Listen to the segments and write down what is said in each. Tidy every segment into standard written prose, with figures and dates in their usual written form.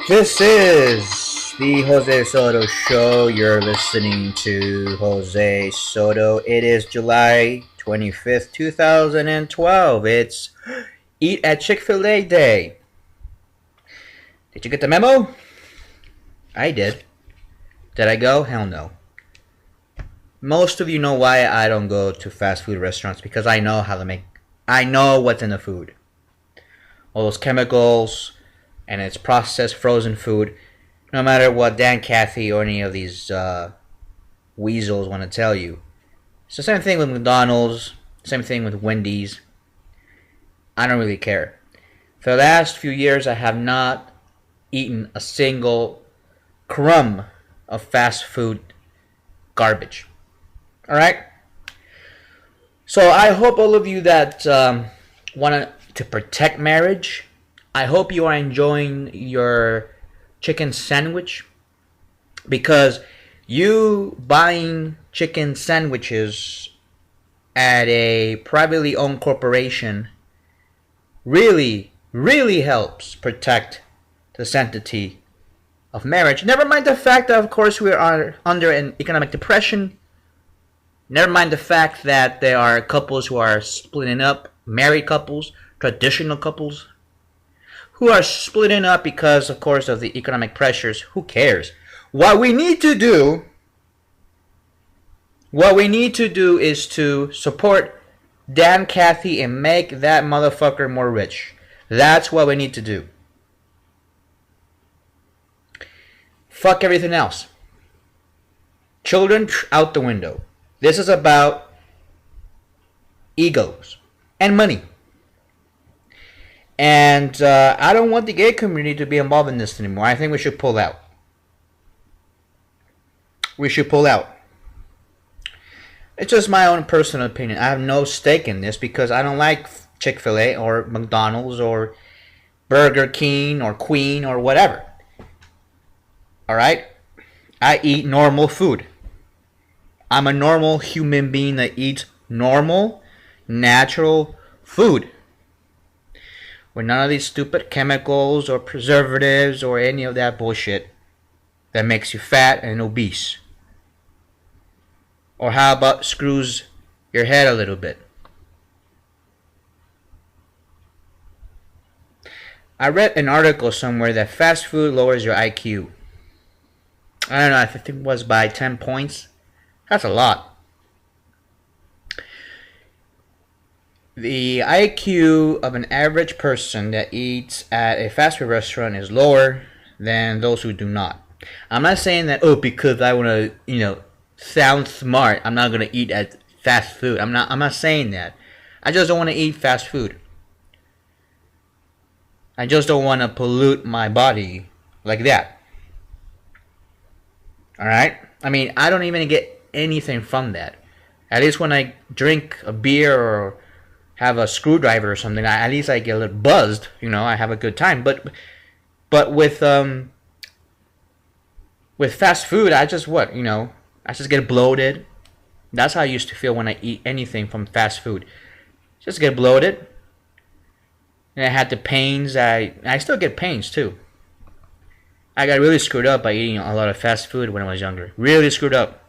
This is the Jose Soto Show. You're listening to Jose Soto. It is July 25th, 2012. It's Eat at Chick-Fil-A Day. Did you get the memo? I did. Did I go? Hell no. Most of you know why I don't go to fast food restaurants, because I know I know what's in the food. All those chemicals, and it's processed frozen food. No matter what Dan Cathy or any of these weasels want to tell you. It's the same thing with McDonald's, same thing with Wendy's. I don't really care. For the last few years, I have not eaten a single crumb of fast food garbage. Alright? So I hope all of you that want to protect marriage, I hope you are enjoying your chicken sandwich, because you buying chicken sandwiches at a privately owned corporation really helps protect the sanctity of marriage. Never mind the fact that, of course, we are under an economic depression. Never mind the fact that there are couples who are splitting up, married couples, traditional couples, who are splitting up because, of course, of the economic pressures. Who cares? What we need to do is to support Dan Cathy and make that motherfucker more rich. That's what we need to do. Fuck everything else. Children, out the window. This is about egos and money. And I don't want the gay community to be involved in this anymore. I think we should pull out. It's just my own personal opinion. I have no stake in this because I don't like Chick-Fil-A or McDonald's or Burger King or Queen or whatever. Alright? I eat normal food. I'm a normal human being that eats normal, natural food. With none of these stupid chemicals or preservatives or any of that bullshit that makes you fat and obese. Or how about screws your head a little bit? I read an article somewhere that fast food lowers your IQ. I don't know, I think it was by 10 points. That's a lot. The IQ of an average person that eats at a fast food restaurant is lower than those who do not. I'm not saying that, because I want to, sound smart, I'm not going to eat at fast food. I'm not saying that. I just don't want to eat fast food. I just don't want to pollute my body like that. Alright? I mean, I don't even get anything from that. At least when I drink a beer or have a screwdriver or something, at least I get a little buzzed, I have a good time. But with fast food, I just I just get bloated. That's how I used to feel when I eat anything from fast food. Just get bloated. And I had the pains. I still get pains too. I got really screwed up by eating a lot of fast food when I was younger. Really screwed up.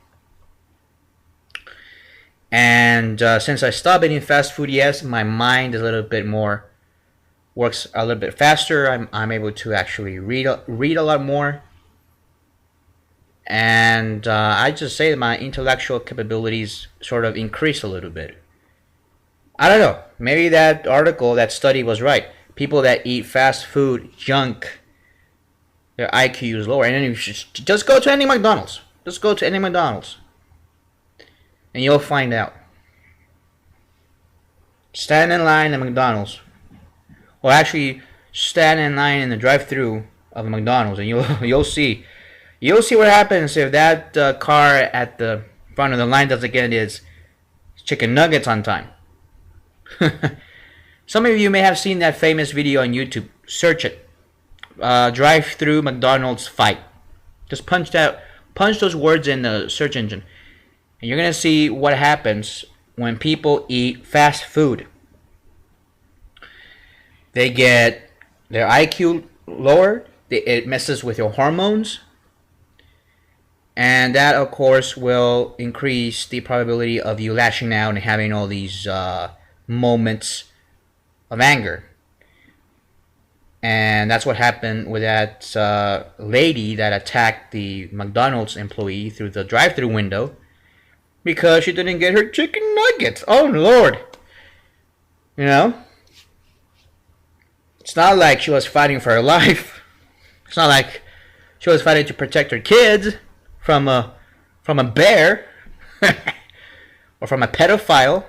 And since I stopped eating fast food, yes, my mind is a little bit more, works a little bit faster. I'm able to actually read a lot more. And I just say that my intellectual capabilities sort of increase a little bit. I don't know. Maybe that article, that study was right. People that eat fast food junk, their IQ is lower. And then you should just go to any McDonald's. Just go to any McDonald's. And you'll find out. Stand in line at McDonald's. Or actually, stand in line in the drive-thru of a McDonald's, and you'll see. You'll see what happens if that car at the front of the line doesn't get its chicken nuggets on time. Some of you may have seen that famous video on YouTube. Search it. Drive-thru McDonald's fight. Just punch those words in the search engine. And you're going to see what happens when people eat fast food. They get their IQ lowered, it messes with your hormones, and that of course will increase the probability of you lashing out and having all these moments of anger. And that's what happened with that lady that attacked the McDonald's employee through the drive-thru window because she didn't get her chicken nuggets. Oh Lord. You know, it's not like she was fighting for her life. It's not like she was fighting to protect her kids from a bear or from a pedophile.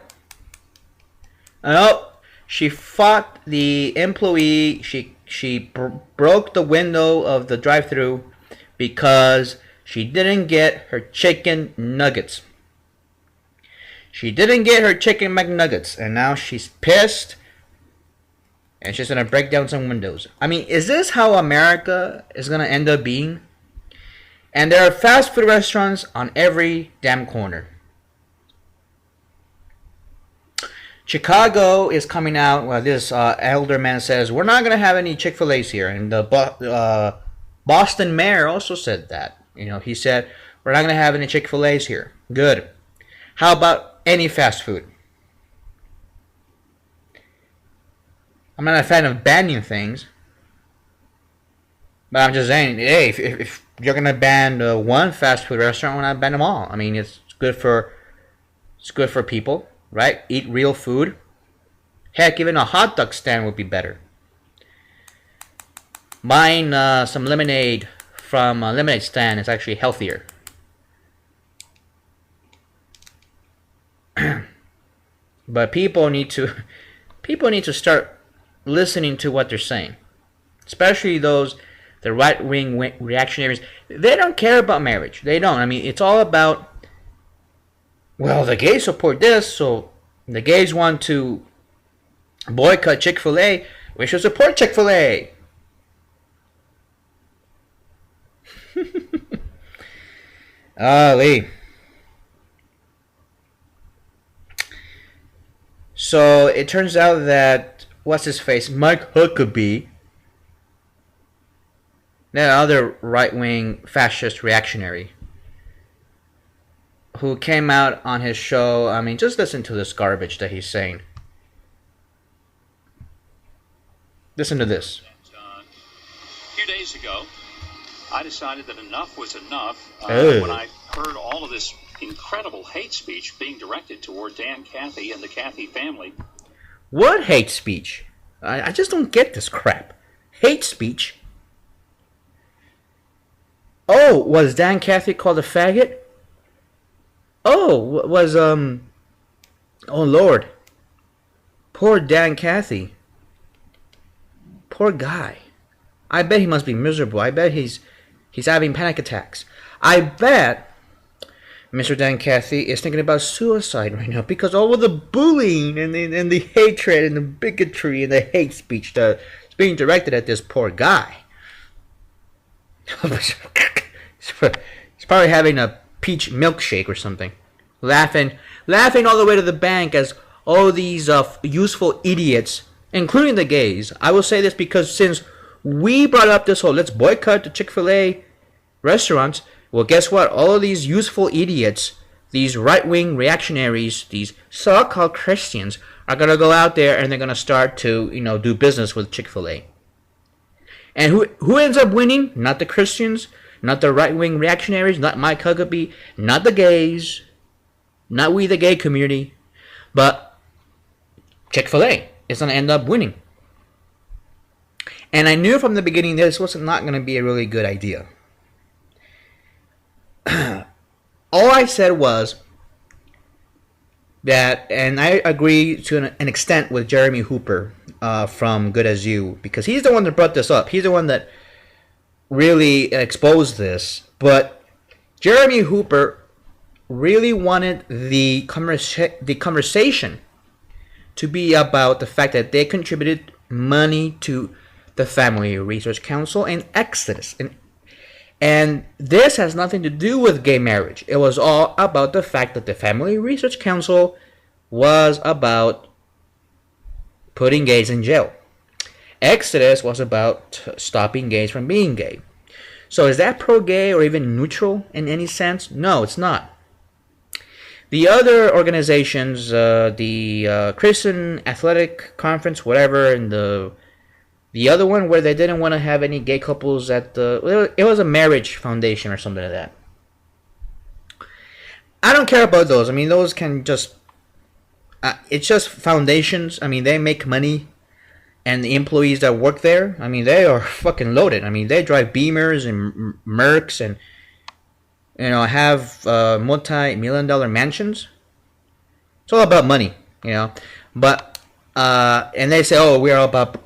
No, she fought the employee. She broke the window of the drive-thru because she didn't get her chicken nuggets. She didn't get her chicken McNuggets, and now she's pissed, and she's gonna break down some windows. I mean, is this how America is gonna end up being? And there are fast food restaurants on every damn corner. Chicago is coming out. Well, this elder man says we're not gonna have any Chick-Fil-A's here, and the Boston mayor also said that. You know, he said we're not gonna have any Chick-Fil-A's here. Good. How about any fast food? I'm not a fan of banning things, but I'm just saying, hey, if you're gonna ban one fast food restaurant, why not ban them all? I mean, it's good for people. Right? Eat real food. Heck, even a hot dog stand would be better. Buying some lemonade from a lemonade stand is actually healthier. But people need to start listening to what they're saying, especially the right-wing reactionaries. They don't care about marriage. They don't. I mean, it's all about, well, the gays support this, so the gays want to boycott Chick-Fil-A. We should support Chick-Fil-A. Lee. So it turns out that what's his face, Mike Huckabee, that other right-wing fascist reactionary, who came out on his show. I mean, just listen to this garbage that he's saying. Listen to this. A few days ago, I decided that enough was enough when I heard all of this incredible hate speech being directed toward Dan Cathy and the Cathy family. What hate speech? I just don't get this crap. Hate speech? Oh, was Dan Cathy called a faggot? Oh, was, oh Lord. Poor Dan Cathy. Poor guy. I bet he must be miserable. I bet he's having panic attacks. I bet Mr. Dan Cathy is thinking about suicide right now because all of the bullying and the hatred and the bigotry and the hate speech that's being directed at this poor guy. He's probably having a peach milkshake or something, laughing all the way to the bank as all these useful idiots, including the gays. I will say this because since we brought up this whole let's boycott the Chick-fil-A restaurants, well, guess what? All of these useful idiots, these right-wing reactionaries, these so-called Christians, are going to go out there and they're going to start to, do business with Chick-fil-A. And who ends up winning? Not the Christians, not the right-wing reactionaries, not Mike Huckabee, not the gays, not we the gay community, but Chick-fil-A is going to end up winning. And I knew from the beginning this was not going to be a really good idea. All I said was that, and I agree to an extent with Jeremy Hooper from Good As You, because he's the one that brought this up. He's the one that really exposed this. But Jeremy Hooper really wanted the conversation to be about the fact that they contributed money to the Family Research Council and Exodus. And this has nothing to do with gay marriage. It was all about the fact that the Family Research Council was about putting gays in jail. Exodus was about stopping gays from being gay. So is that pro-gay or even neutral in any sense? No, it's not. The other organizations, the Christian Athletic Conference, whatever, and the other one where they didn't want to have any gay couples at it was a marriage foundation or something like that. I don't care about those. I mean, those can just it's just foundations. I mean, they make money, and the employees that work there, I mean, they are fucking loaded. I mean, they drive Beamers and Mercs and have multi-million-dollar mansions. It's all about money, But and they say, oh, we're all about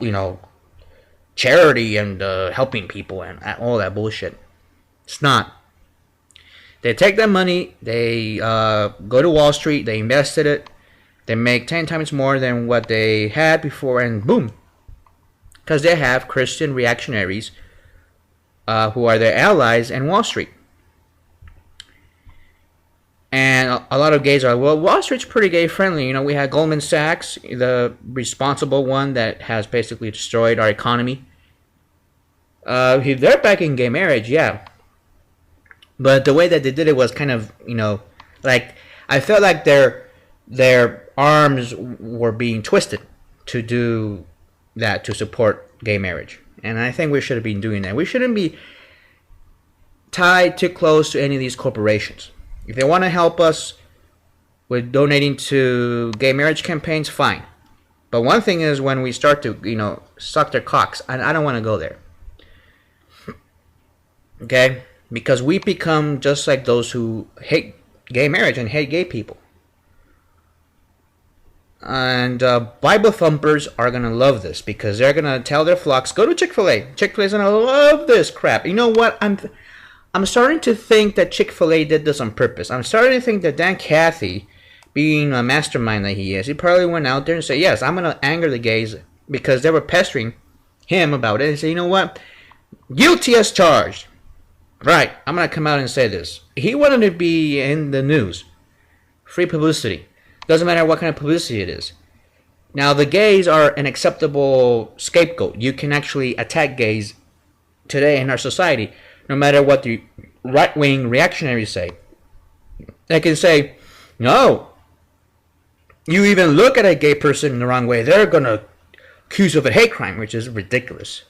charity and helping people and all that bullshit. It's not. They take that money, they go to Wall Street, they invested it, they make 10 times more than what they had before, and boom. Because they have Christian reactionaries who are their allies in Wall Street. And a lot of gays are, well, Wall Street's pretty gay friendly. We had Goldman Sachs, the responsible one that has basically destroyed our economy. They're backing gay marriage, yeah. But the way that they did it was kind of, like, I felt like their arms were being twisted to do that, to support gay marriage. And I think we should have been doing that. We shouldn't be tied too close to any of these corporations. If they want to help us with donating to gay marriage campaigns, fine. But one thing is when we start to, suck their cocks, I don't want to go there. Okay? Because we become just like those who hate gay marriage and hate gay people. And Bible thumpers are going to love this because they're going to tell their flocks, go to Chick-Fil-A. Chick-Fil-A's going to love this crap. You know what? I'm starting to think that Chick-fil-A did this on purpose. I'm starting to think that Dan Cathy, being a mastermind that he is, he probably went out there and said, yes, I'm going to anger the gays because they were pestering him about it. And say, you know what? Guilty as charged. Right, I'm going to come out and say this. He wanted to be in the news. Free publicity. Doesn't matter what kind of publicity it is. Now, the gays are an acceptable scapegoat. You can actually attack gays today in our society, no matter what the right-wing reactionaries say. They can say, no, you even look at a gay person in the wrong way, they're going to accuse you of a hate crime, which is ridiculous.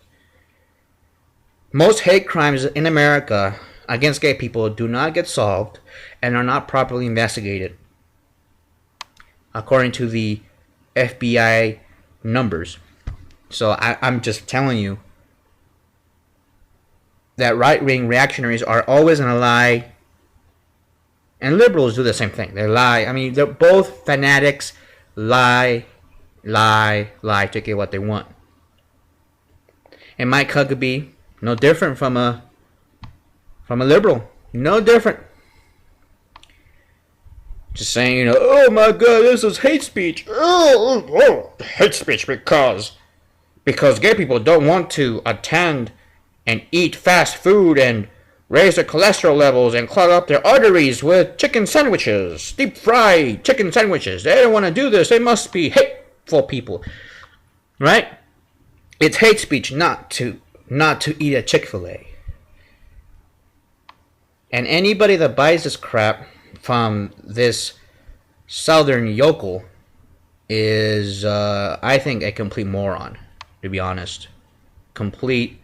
Most hate crimes in America against gay people do not get solved and are not properly investigated, according to the FBI numbers. So I'm just telling you that right-wing reactionaries are always going to lie, and liberals do the same thing. They lie. I mean, they're both fanatics, lie to get what they want. And Mike Huckabee, no different from a liberal. No different. Just saying, oh my God, this is hate speech. Hate speech because gay people don't want to attend and eat fast food and raise their cholesterol levels and clog up their arteries with chicken sandwiches, deep fried chicken sandwiches. They don't want to do this. They must be hateful people, right? It's hate speech not to eat at Chick-fil-A. And anybody that buys this crap from this southern yokel is, I think, a complete moron, to be honest. Complete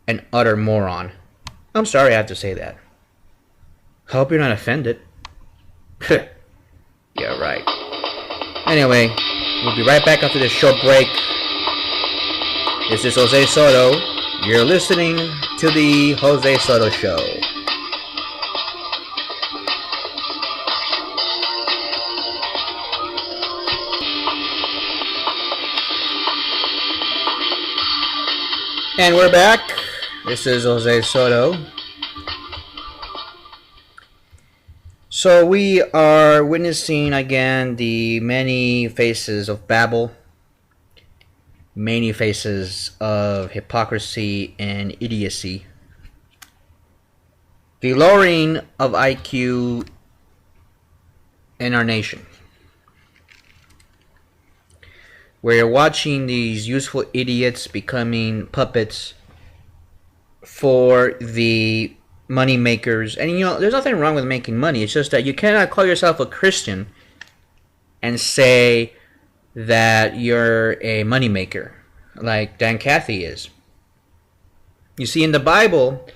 and utter moron. I'm sorry I have to say that. Hope you're not offended. Yeah, right. Anyway, we'll be right back after this short break. This is Jose Soto. You're listening to the Jose Soto Show. And we're back. This is Jose Soto. So we are witnessing again the many faces of Babel. Many faces of hypocrisy and idiocy. The lowering of IQ in our nation. where you're watching these useful idiots becoming puppets for the money makers. And there's nothing wrong with making money. It's just that you cannot call yourself a Christian and say that you're a money maker like Dan Cathy is. You see, in the Bible,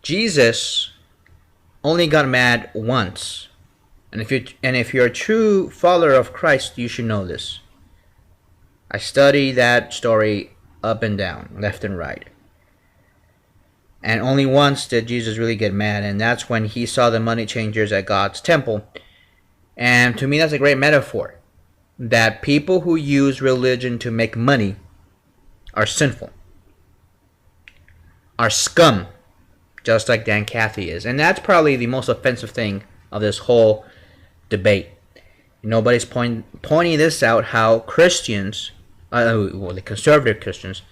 Jesus only got mad once. And if you're a true follower of Christ, you should know this. I study that story up and down, left and right. And only once did Jesus really get mad, and that's when he saw the money changers at God's temple. And to me, that's a great metaphor. That people who use religion to make money are sinful, are scum, just like Dan Cathy is. And that's probably the most offensive thing of this whole debate. Nobody's pointing this out, how Christians, the conservative Christians,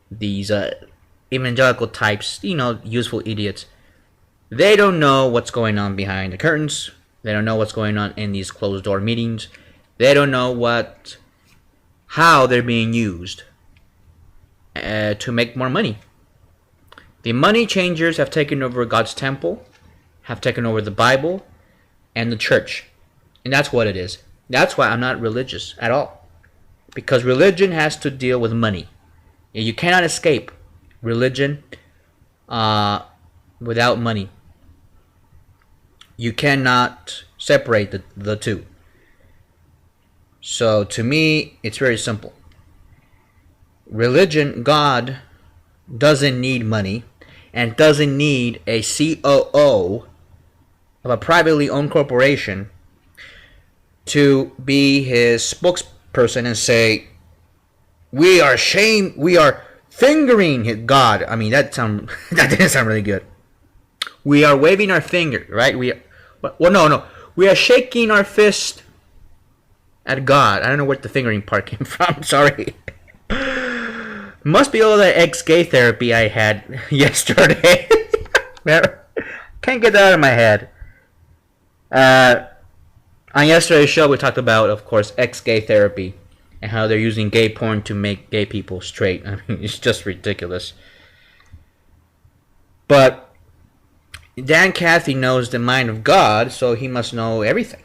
these evangelical types, useful idiots, they don't know what's going on behind the curtains. They don't know what's going on in these closed door meetings. They don't know how they're being used to make more money. The money changers have taken over God's temple, have taken over the Bible, and the church. And that's what it is. That's why I'm not religious at all. Because religion has to deal with money. You cannot escape religion without money. You cannot separate the two. So to me, it's very simple. Religion, God doesn't need money and doesn't need a COO of a privately owned corporation to be his spokesperson and say, we are fingering God. I mean, that didn't sound really good. We are waving our finger, right? No. We are shaking our fist at God. I don't know where the fingering part came from. Sorry. Must be all that ex-gay therapy I had yesterday. Can't get that out of my head. On yesterday's show, we talked about, of course, ex-gay therapy and how they're using gay porn to make gay people straight. I mean, it's just ridiculous. But Dan Cathy knows the mind of God, so he must know everything.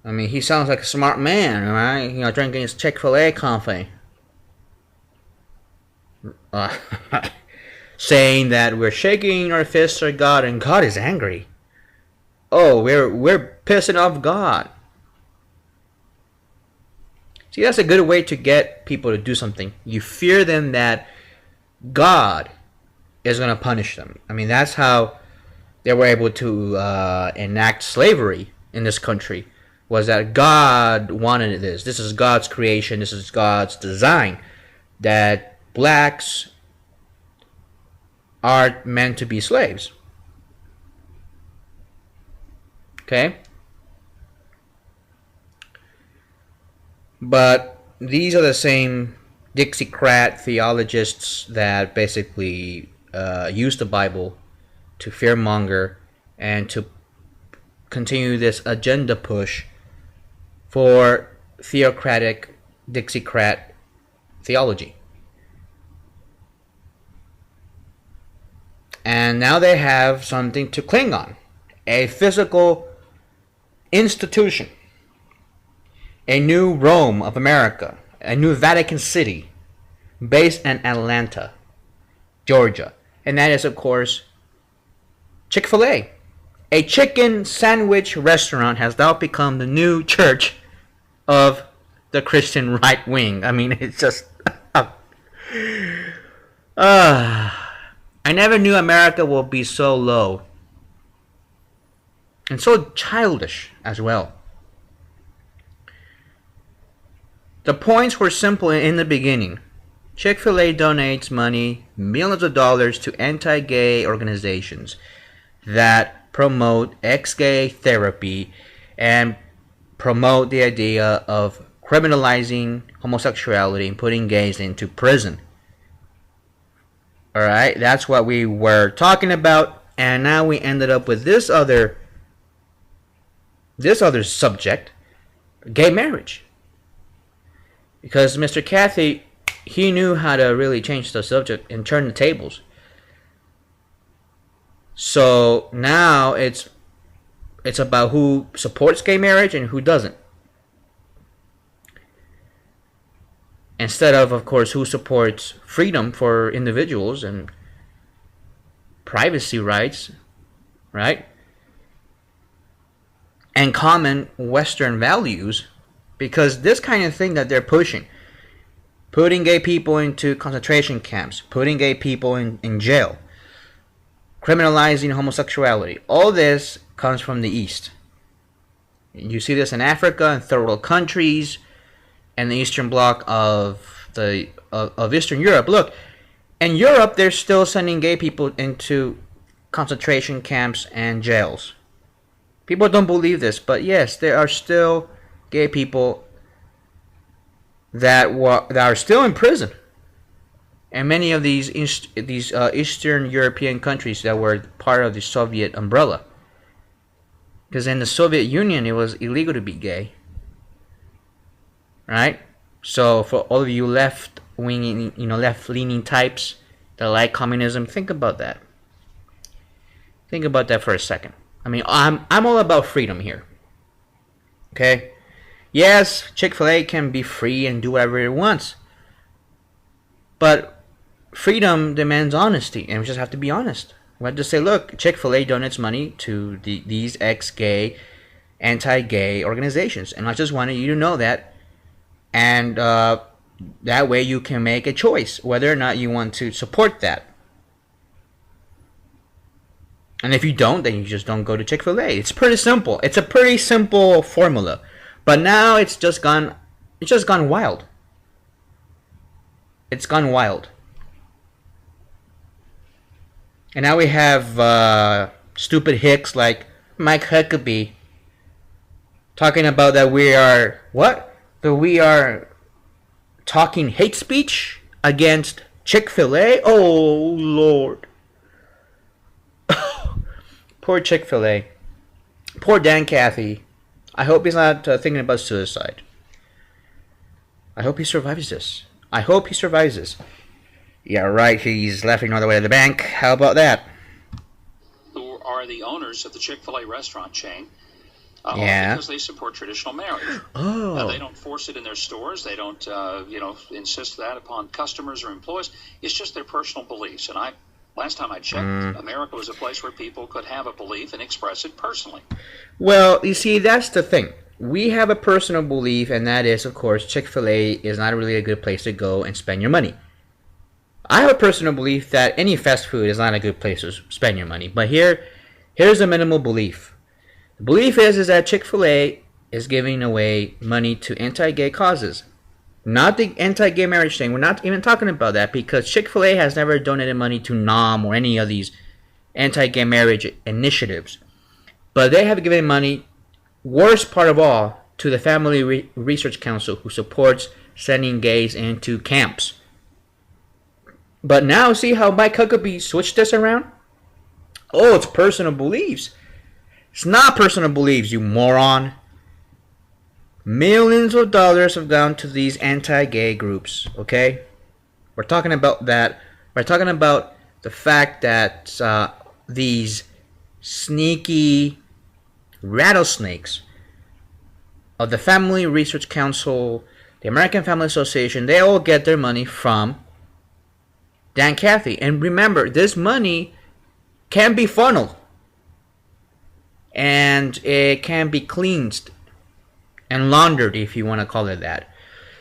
I mean, he sounds like a smart man, right? Drinking his Chick-Fil-A coffee. Saying that we're shaking our fists at God and God is angry. Oh, we're pissing off God. See, that's a good way to get people to do something. You fear them that God is going to punish them. I mean, that's how they were able to enact slavery in this country, was that God wanted this. This is God's creation. This is God's design, that blacks are meant to be slaves. Okay? But these are the same Dixiecrat theologists that basically use the Bible to fearmonger and to continue this agenda push for theocratic Dixiecrat theology. And now they have something to cling on. A physical institution. A new Rome of America. A new Vatican City. Based in Atlanta, Georgia. And that is, of course, Chick-Fil-A. A chicken sandwich restaurant has now become the new church of the Christian right wing. I mean, it's just... I never knew America would be so low. And so childish as well. The points were simple in the beginning. Chick-fil-A donates money, millions of dollars, to anti-gay organizations that promote ex-gay therapy and promote the idea of criminalizing homosexuality and putting gays into prison. Alright, that's what we were talking about, and now we ended up with this other subject, gay marriage. Because Mr. Cathy, he knew how to really change the subject and turn the tables. So now it's about who supports gay marriage and who doesn't. Instead of course, who supports freedom for individuals and privacy rights, right? And common Western values, because this kind of thing that they're pushing, putting gay people into concentration camps, putting gay people in jail, criminalizing homosexuality, all this comes from the East. You see this in Africa and third world countries and the Eastern Bloc of Eastern Europe. Look, in Europe, they're still sending gay people into concentration camps and jails. People don't believe this, but yes, there are still gay people that are still in prison. And many of these Eastern European countries that were part of the Soviet umbrella. Because in the Soviet Union, it was illegal to be gay. Right? So for all of you left-leaning types that like communism, think about that. Think about that for a second. I mean, I'm all about freedom here. Okay? Yes, Chick-Fil-A can be free and do whatever it wants. But freedom demands honesty, and we just have to be honest. We have to say, look, Chick-fil-A donates money to these ex-gay, anti-gay organizations. And I just wanted you to know that. And that way you can make a choice whether or not you want to support that. And if you don't, then you just don't go to Chick-fil-A. It's pretty simple. It's a pretty simple formula. But now it's just gone wild. It's gone wild. And now we have stupid hicks like Mike Huckabee talking about that we are talking hate speech against Chick-fil-A. Oh, Lord. Poor Chick-fil-A. Poor Dan Cathy. I hope he's not thinking about suicide. I hope he survives this. Yeah, right. He's laughing all the way to the bank. How about that? Who are the owners of the Chick-fil-A restaurant chain? Yeah. Because they support traditional marriage. Oh. They don't force it in their stores. They don't, insist that upon customers or employees. It's just their personal beliefs. And last time I checked, America was a place where people could have a belief and express it personally. Well, you see, that's the thing. We have a personal belief, and that is, of course, Chick-fil-A is not really a good place to go and spend your money. I have a personal belief that any fast food is not a good place to spend your money. But here's a minimal belief. The belief is that Chick-fil-A is giving away money to anti-gay causes. Not the anti-gay marriage thing. We're not even talking about that because Chick-fil-A has never donated money to NOM or any of these anti-gay marriage initiatives. But they have given money, worst part of all, to the Family Research Council, who supports sending gays into camps. But now, see how Mike Huckabee switched this around? Oh, it's personal beliefs. It's not personal beliefs, you moron. Millions of dollars have gone to these anti-gay groups, okay? We're talking about that. We're talking about the fact that these sneaky rattlesnakes of the Family Research Council, the American Family Association, they all get their money from Dan Cathy. And remember, this money can be funneled. And it can be cleansed and laundered, if you want to call it that.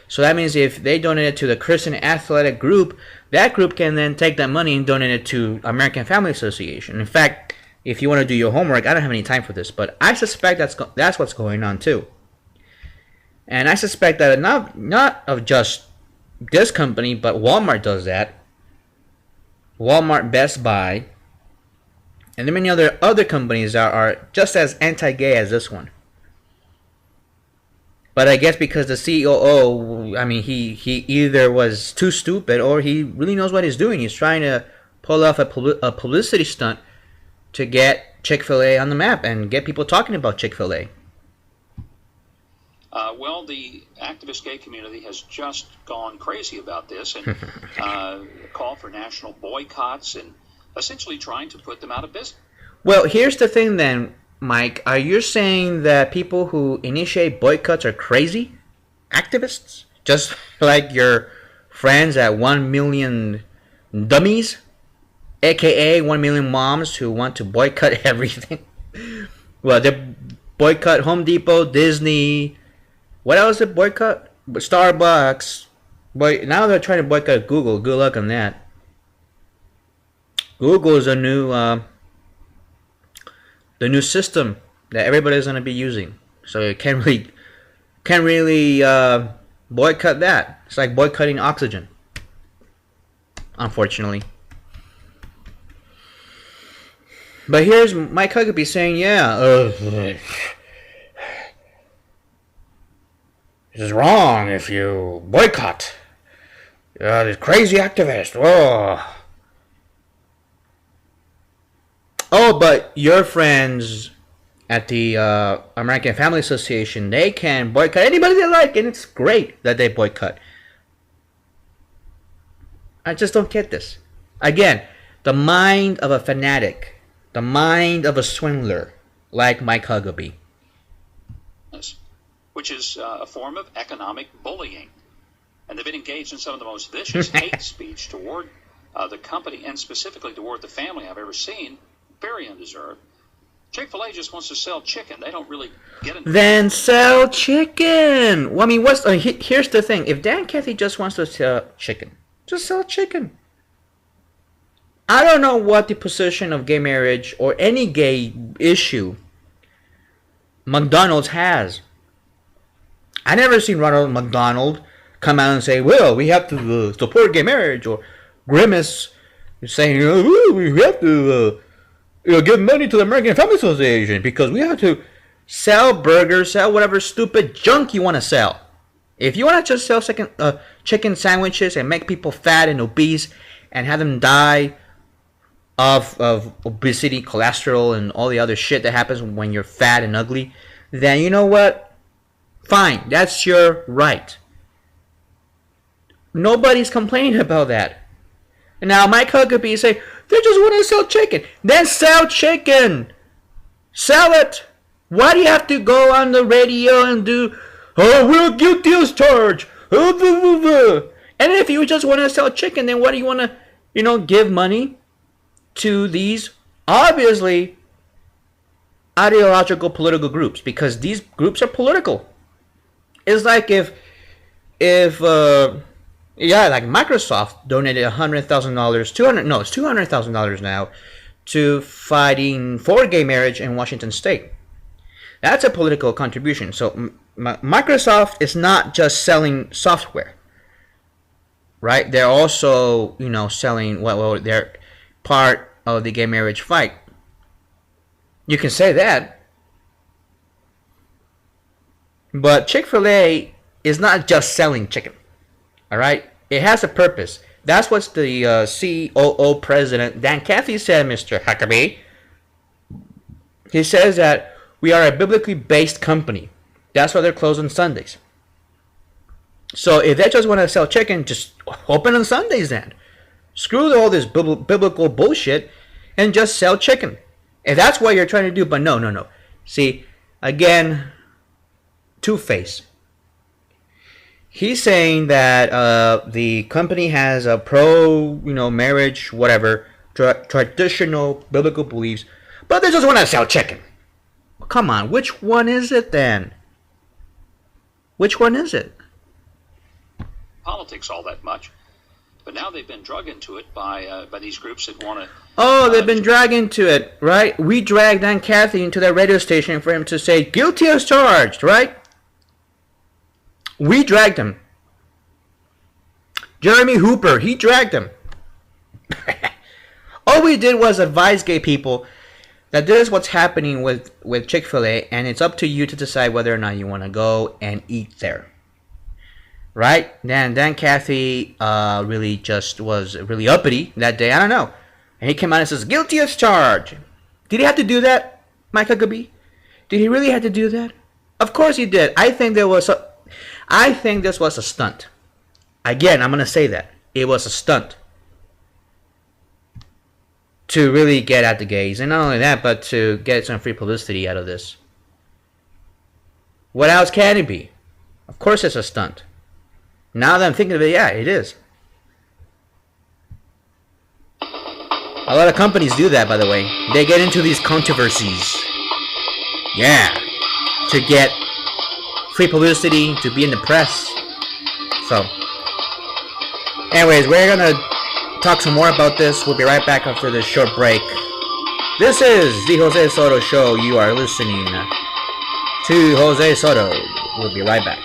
So that means if they donate it to the Christian Athletic Group, that group can then take that money and donate it to American Family Association. In fact, if you want to do your homework, I don't have any time for this, but I suspect that's what's going on too. And I suspect that not of just this company, but Walmart does that. Walmart, Best Buy, and there are many other companies that are just as anti-gay as this one. But I guess because the COO, I mean, he either was too stupid or he really knows what he's doing. He's trying to pull off a publicity stunt to get Chick-fil-A on the map and get people talking about Chick-fil-A. Well, the activist gay community has just gone crazy about this and call for national boycotts and essentially trying to put them out of business. Well, here's the thing then, Mike. Are you saying that people who initiate boycotts are crazy activists? Just like your friends at 1 million dummies? AKA 1 million moms who want to boycott everything? Well, they boycott Home Depot, Disney. What else did boycott? Starbucks. Now they're trying to boycott Google. Good luck on that. Google is the new system that everybody's gonna be using. So you can't really boycott that. It's like boycotting oxygen. Unfortunately. But here's Mike Huckabee saying, yeah, this is wrong if you boycott. These crazy activists. Oh, but your friends at the American Family Association, they can boycott anybody they like, and it's great that they boycott. I just don't get this. Again, the mind of a fanatic. The mind of a swindler, like Mike Huckabee. Which is a form of economic bullying. And they've been engaged in some of the most vicious hate speech toward the company and specifically toward the family I've ever seen. Very undeserved. Chick-Fil-A just wants to sell chicken. They don't really get into Then sell chicken. Well, I mean, here's the thing. If Dan Cathy just wants to sell chicken, just sell chicken. I don't know what the position of gay marriage or any gay issue McDonald's has. I never seen Ronald McDonald come out and say, well, we have to support gay marriage, or Grimace saying, we have to give money to the American Family Association because we have to sell burgers, sell whatever stupid junk you want to sell. If you want to just sell chicken sandwiches and make people fat and obese and have them die of obesity, cholesterol, and all the other shit that happens when you're fat and ugly, then you know what? Fine, that's your right. Nobody's complaining about that. And now Mike Huckabee say, they just want to sell chicken. Then sell chicken. Sell it. Why do you have to go on the radio and do, we're guilty as charged. And if you just want to sell chicken, then what do you want to, give money to these obviously ideological political groups, because these groups are political. It's like if like Microsoft donated $100,000, it's $200,000 now to fighting for gay marriage in Washington State. That's a political contribution. So Microsoft is not just selling software, right? They're also, selling they're part of the gay marriage fight. You can say that. But Chick-fil-A is not just selling chicken. All right? It has a purpose. That's what the COO president, Dan Cathy, said, Mr. Huckabee. He says that we are a biblically based company. That's why they're closed on Sundays. So if they just want to sell chicken, just open on Sundays then. Screw all this biblical bullshit and just sell chicken. If that's what you're trying to do, but no. See, again, Two-Face. He's saying that the company has a marriage, whatever, traditional biblical beliefs, but they just want to sell chicken. Well, come on, which one is it then? Which one is it? Politics all that much. But now they've been dragged into it by these groups that want to... Oh, they've been dragged into it, right? We dragged Dan Cathy into that radio station for him to say, guilty as charged, right? We dragged him. Jeremy Hooper, he dragged him. All we did was advise gay people that this is what's happening with Chick-fil-A, and it's up to you to decide whether or not you want to go and eat there. Right? Then Dan Cathy really just was really uppity that day. I don't know. And he came out and says, guilty as charged. Did he have to do that, Mike Huckabee? Did he really have to do that? Of course he did. I think this was a stunt. Again, I'm gonna say that it was a stunt to really get at the gays, and not only that, but to get some free publicity out of this. What else can it be? Of course, it's a stunt. Now that I'm thinking of it, yeah, it is. A lot of companies do that, by the way. They get into these controversies. Yeah. To get free publicity, to be in the press. So, anyways, we're gonna talk some more about this. We'll be right back after this short break. This is the Jose Soto Show. You are listening to Jose Soto. We'll be right back.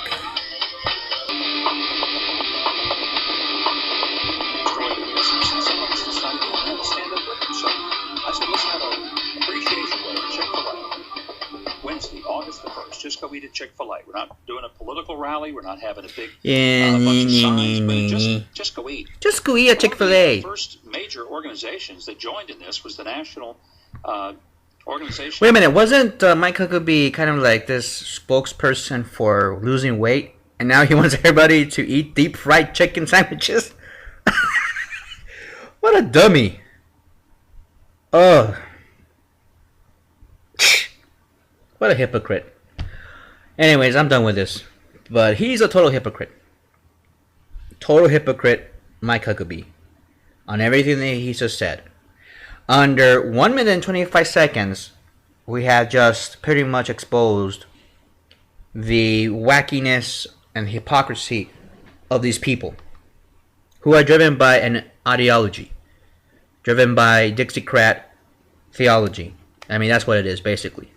Just go eat at Chick-Fil-A. We're not doing a political rally. We're not having a big bunch of signs, but just go eat. Just go eat at Chick-Fil-A. The first major organizations that joined in this was the National Organization. Wait a minute. Wasn't Mike Huckabee kind of like this spokesperson for losing weight? And now he wants everybody to eat deep fried chicken sandwiches? What a dummy. Oh. What a hypocrite. Anyways, I'm done with this. But he's a total hypocrite. Total hypocrite, Mike Huckabee. On everything that he just said. Under 1 minute and 25 seconds, we have just pretty much exposed the wackiness and hypocrisy of these people. Who are driven by an ideology. Driven by Dixiecrat theology. I mean, that's what it is, basically.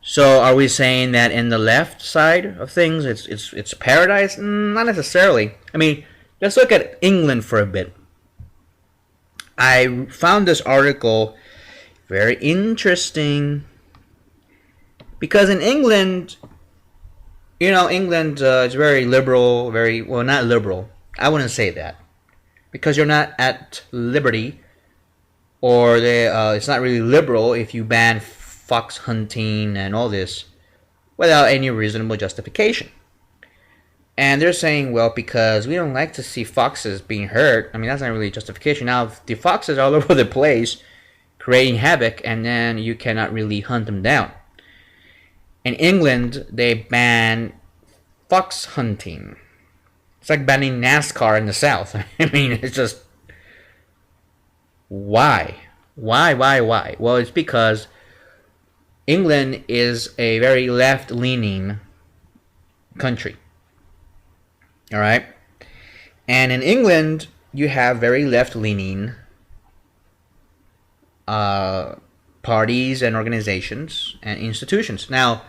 So, are we saying that in the left side of things, it's paradise? Not necessarily. I mean, let's look at England for a bit. I found this article very interesting because in England, you know, England is very liberal, well, not liberal. I wouldn't say that because you're not at liberty, or it's not really liberal if you ban fox hunting and all this without any reasonable justification. And they're saying, well, because we don't like to see foxes being hurt. I mean, that's not really justification. Now, if the foxes are all over the place creating havoc, and then you cannot really hunt them down. In England, they ban fox hunting. It's like banning NASCAR in the South. I mean, it's just... Why? Why? Well, it's because England is a very left-leaning country. Alright? And in England, you have very left-leaning parties and organizations and institutions. Now,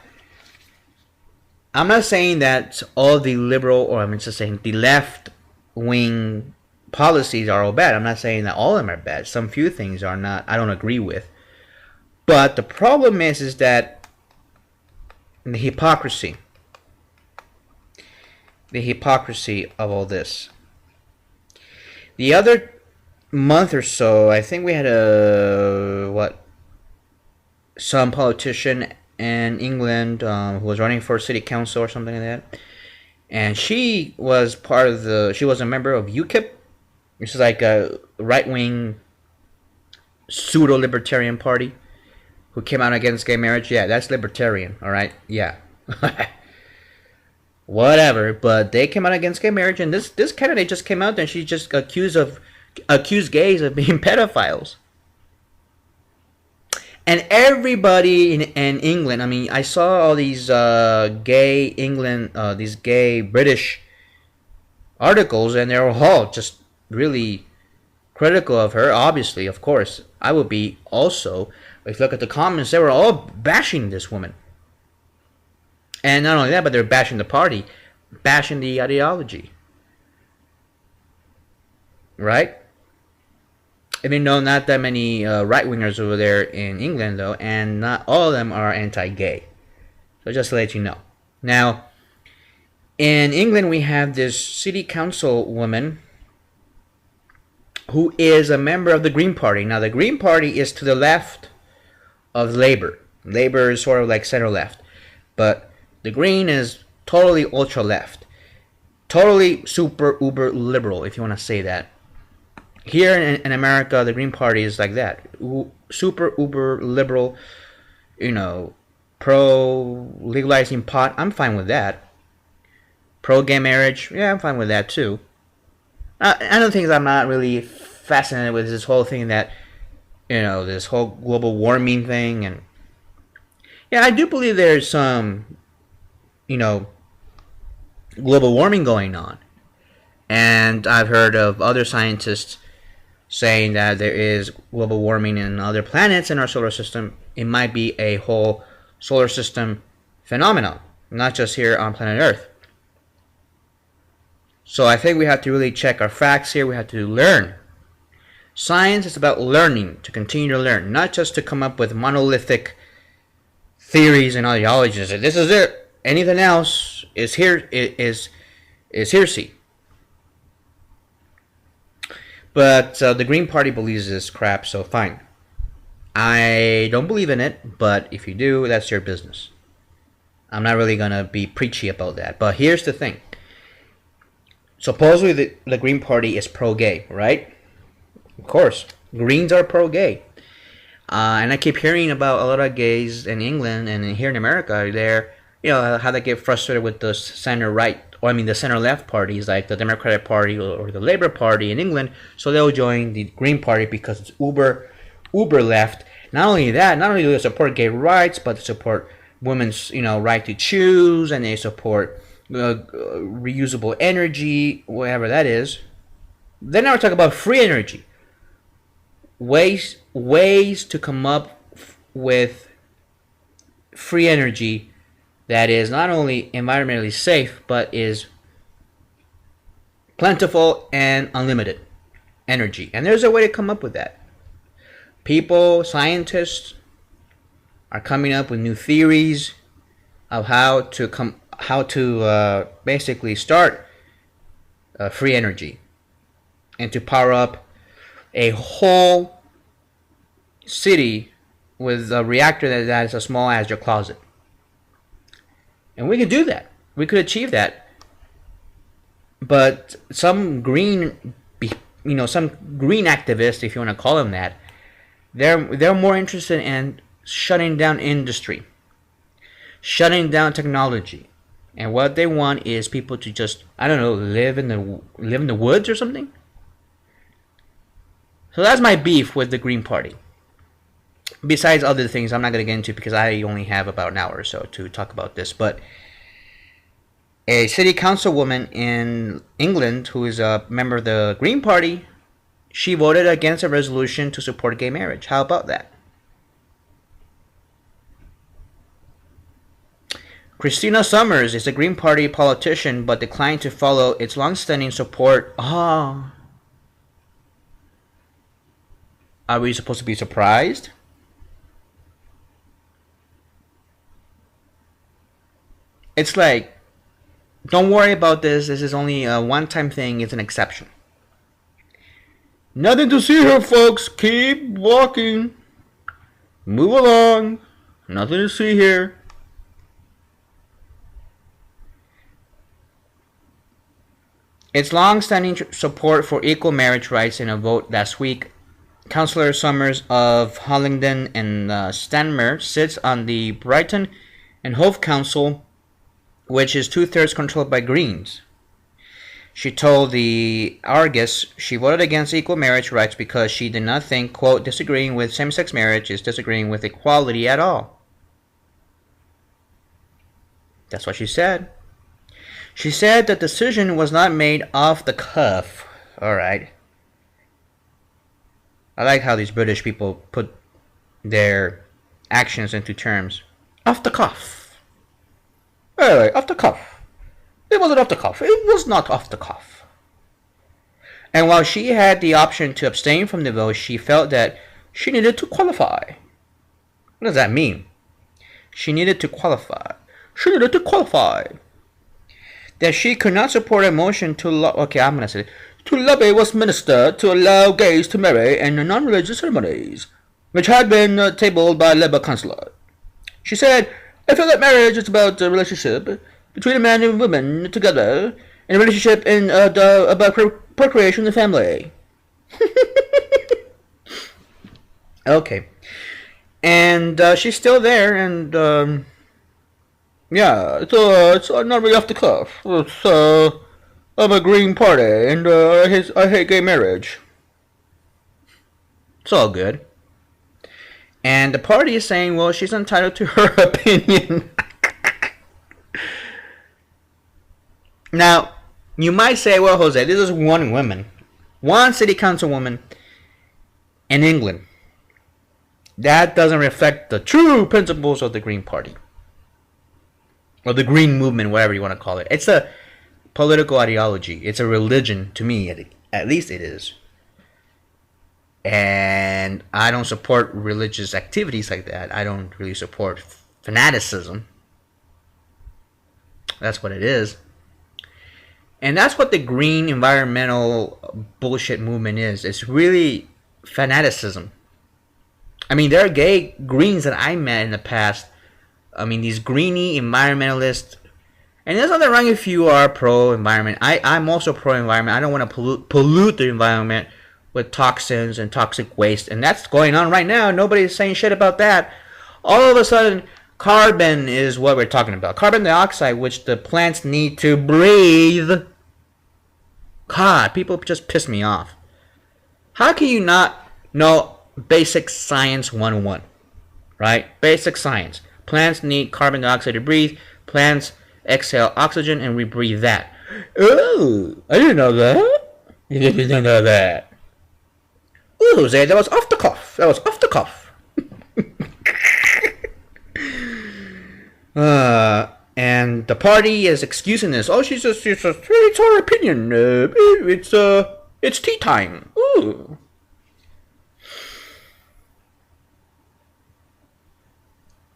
I'm not saying that all the liberal, or I'm just saying the left-wing policies are all bad. I'm not saying that all of them are bad. Some few things are not, I don't agree with. But the problem is that the hypocrisy of all this. The other month or so, I think we had some politician in England who was running for city council or something like that, and she was a member of UKIP, which is like a right-wing pseudo-libertarian party who came out against gay marriage. Yeah, that's libertarian, all right? Yeah. Whatever, but they came out against gay marriage, and this candidate just came out and she just accused gays of being pedophiles. And everybody in England, I mean, I saw all these these gay British articles, and they were all just really critical of her. Obviously, of course, I would be also. If you look at the comments, they were all bashing this woman. And not only that, but they're bashing the party, bashing the ideology. Right? Even though not that many right-wingers over there in England, though, and not all of them are anti-gay. So just to let you know. Now, in England, we have this city council woman who is a member of the Green Party. Now, the Green Party is to the left of Labour. Labor is sort of like center left, but the Green is totally ultra left, totally super uber liberal, if you want to say that. Here in America, the Green Party is like that, super uber liberal. Pro legalizing pot. I'm fine with that. Pro gay marriage. Yeah, I'm fine with that too. Another thing is I'm not really fascinated with this whole thing that this whole global warming thing, and yeah, I do believe there's some global warming going on, and I've heard of other scientists saying that there is global warming in other planets in our solar system. It might be a whole solar system phenomenon, not just here on planet Earth. So I think we have to really check our facts here. We have to learn. Science is about learning, to continue to learn, not just to come up with monolithic theories and ideologies. This is it. Anything else is heresy. But the Green Party believes this crap, so fine. I don't believe in it, but if you do, that's your business. I'm not really going to be preachy about that. But here's the thing. Supposedly the Green Party is pro-gay, right? Of course. Greens are pro-gay. And I keep hearing about a lot of gays in England and here in America. They're, how they get frustrated with the center-right, the center-left parties like the Democratic Party or the Labour Party in England. So they'll join the Green Party because it's uber left. Not only that, not only do they support gay rights, but they support women's right to choose, and they support reusable energy, whatever that is. Then I talk about free energy, ways to come up with free energy that is not only environmentally safe but is plentiful and unlimited energy. And there's a way to come up with that. People, scientists, are coming up with new theories of how to basically start free energy and to power up a whole city with a reactor that is as small as your closet. And we could do that. We could achieve that. But some green activists, if you want to call them that, they're more interested in shutting down industry, shutting down technology, and what they want is people to just, I don't know, live in the woods or something. So that's my beef with the Green Party. Besides other things I'm not going to get into because I only have about an hour or so to talk about this, but a city councilwoman in England who is a member of the Green Party, she voted against a resolution to support gay marriage. How about that? Christina Sommers is a Green Party politician but declined to follow its long-standing support. Are we supposed to be surprised? It's like, don't worry about this. This is only a one-time thing. It's an exception. Nothing to see here, folks. Keep walking. Move along. Nothing to see here. Its long-standing support for equal marriage rights in a vote last week, Councillor Summers of Hollingdon and Stanmer sits on the Brighton and Hove Council, which is two-thirds controlled by Greens. She told the Argus she voted against equal marriage rights because she did not think, quote, disagreeing with same-sex marriage is disagreeing with equality at all. That's what she said. She said the decision was not made off the cuff. Alright. I like how these British people put their actions into terms. Off the cuff. Hey, off the cuff. It wasn't off the cuff. It was not off the cuff. And while she had the option to abstain from the vote, she felt that she needed to qualify. What does that mean? She needed to qualify. She needed to qualify. That she could not support a motion to lobby Westminster to allow gays to marry in non-religious ceremonies, which had been tabled by Labour councillor. She said, "I feel that marriage is about a relationship between a man and a woman together, and a relationship about procreation and family." Okay. And she's still there, and yeah, it's not really off the cuff. It's I'm a Green Party, and I hate gay marriage. It's all good. And the party is saying, well, she's entitled to her opinion. Now, you might say, well, Jose, this is one woman, one city councilwoman in England. That doesn't reflect the true principles of the Green Party. Or the Green Movement, whatever you want to call it. It's a political ideology. It's a religion, to me, at least it is. And I don't support religious activities like that. I don't really support fanaticism. That's what it is. And that's what the green environmental bullshit movement is. It's really fanaticism. I mean, there are gay Greens that I met in the past. I mean, these Greeny environmentalists. And there's nothing wrong if you are pro-environment. I'm also pro-environment. I don't want to pollute the environment with toxins and toxic waste. And that's going on right now. Nobody's saying shit about that. All of a sudden, carbon is what we're talking about. Carbon dioxide, which the plants need to breathe. God, people just piss me off. How can you not know basic science 101? Right? Basic science. Plants need carbon dioxide to breathe. Plants exhale oxygen and we breathe that. Oh, I didn't know that. You didn't know that. Ooh, Jose, that was off the cuff. That was off the cuff. And the party is excusing this. Oh, it's her opinion. It's tea time. Ooh.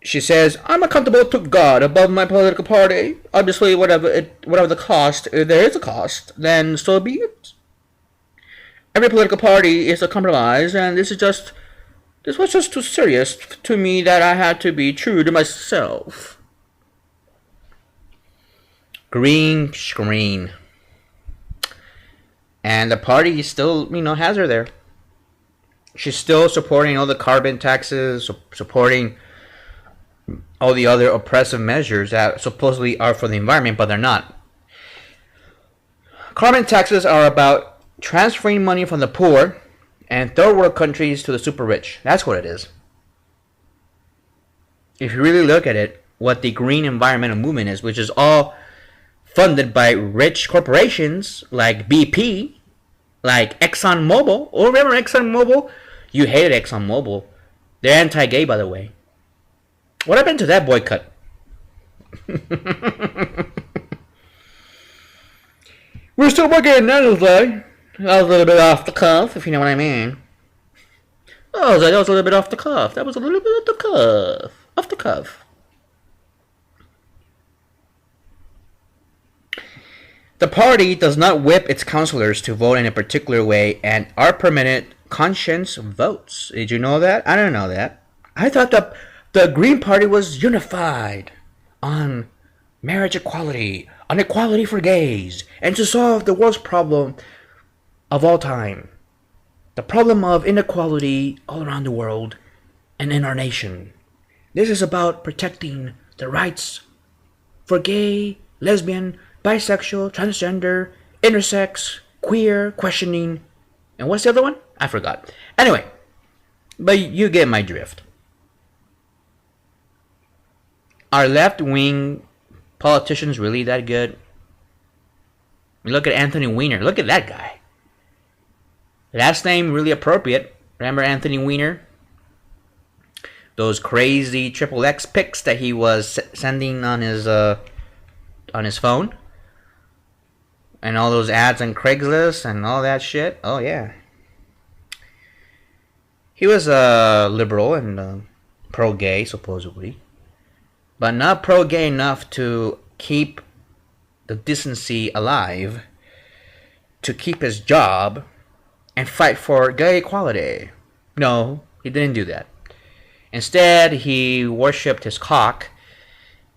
She says, "I'm accountable to God above my political party. Obviously, whatever the cost, if there is a cost, then so be it. Every political party is a compromise, and this was just too serious to me that I had to be true to myself." Green screen. And the party still, has her there. She's still supporting all the carbon taxes, supporting all the other oppressive measures that supposedly are for the environment, but they're not. Carbon taxes are about transferring money from the poor and third world countries to the super rich. That's what it is. If you really look at it, what the green environmental movement is, which is all funded by rich corporations like BP, like ExxonMobil. Oh, remember ExxonMobil? You hated ExxonMobil. They're anti-gay, by the way. What happened to that boycott? We're still working on that, Jose. That was a little bit off the cuff, if you know what I mean. Oh, that was a little bit off the cuff. That was a little bit off the cuff. Off the cuff. The party does not whip its councillors to vote in a particular way and are permitted conscience votes. Did you know that? I didn't know that. I thought the Green Party was unified on marriage equality, on equality for gays, and to solve the worst problem of all time. The problem of inequality all around the world and in our nation. This is about protecting the rights for gay, lesbian, bisexual, transgender, intersex, queer, questioning, and what's the other one? I forgot. Anyway, but you get my drift. Are left-wing politicians really that good? Look at Anthony Weiner. Look at that guy. Last name really appropriate. Remember Anthony Weiner? Those crazy XXX pics that he was sending on his phone? And all those ads on Craigslist and all that shit? Oh, yeah. He was liberal and pro-gay, supposedly. But not pro-gay enough to keep the decency alive, to keep his job, and fight for gay equality. No, he didn't do that. Instead, he worshipped his cock.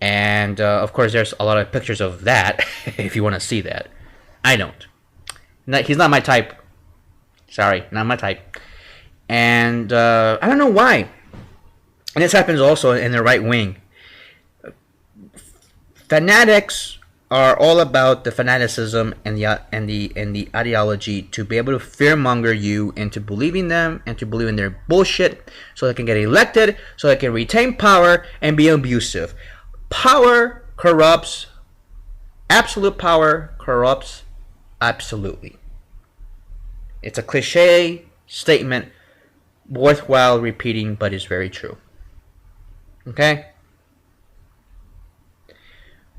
And, of course, there's a lot of pictures of that, if you want to see that. I don't. He's not my type. Sorry, not my type. And I don't know why. And this happens also in the right wing. Fanatics are all about the fanaticism and the ideology to be able to fearmonger you into believing them and to believe in their bullshit so they can get elected, so they can retain power and be abusive. Power corrupts. Absolute power corrupts absolutely. It's a cliche statement worthwhile repeating, but it's very true. Okay?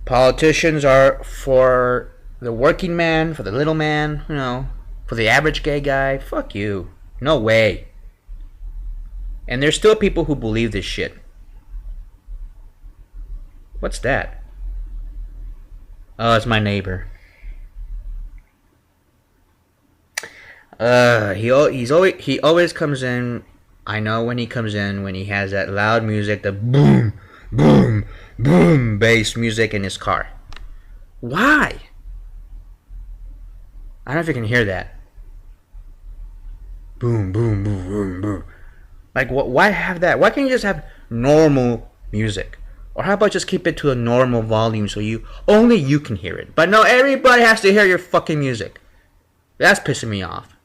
Politicians are for the working man, for the little man, for the average gay guy. Fuck you. No way. And there's still people who believe this shit. What's that? Oh, it's my neighbor. He always comes in. I know when he comes in when he has that loud music, the boom, boom, boom bass music in his car. Why? I don't know if you can hear that. Boom, boom, boom, boom, boom. Like, why have that? Why can't you just have normal music? Or how about just keep it to a normal volume so only you can hear it? But no, everybody has to hear your fucking music. That's pissing me off.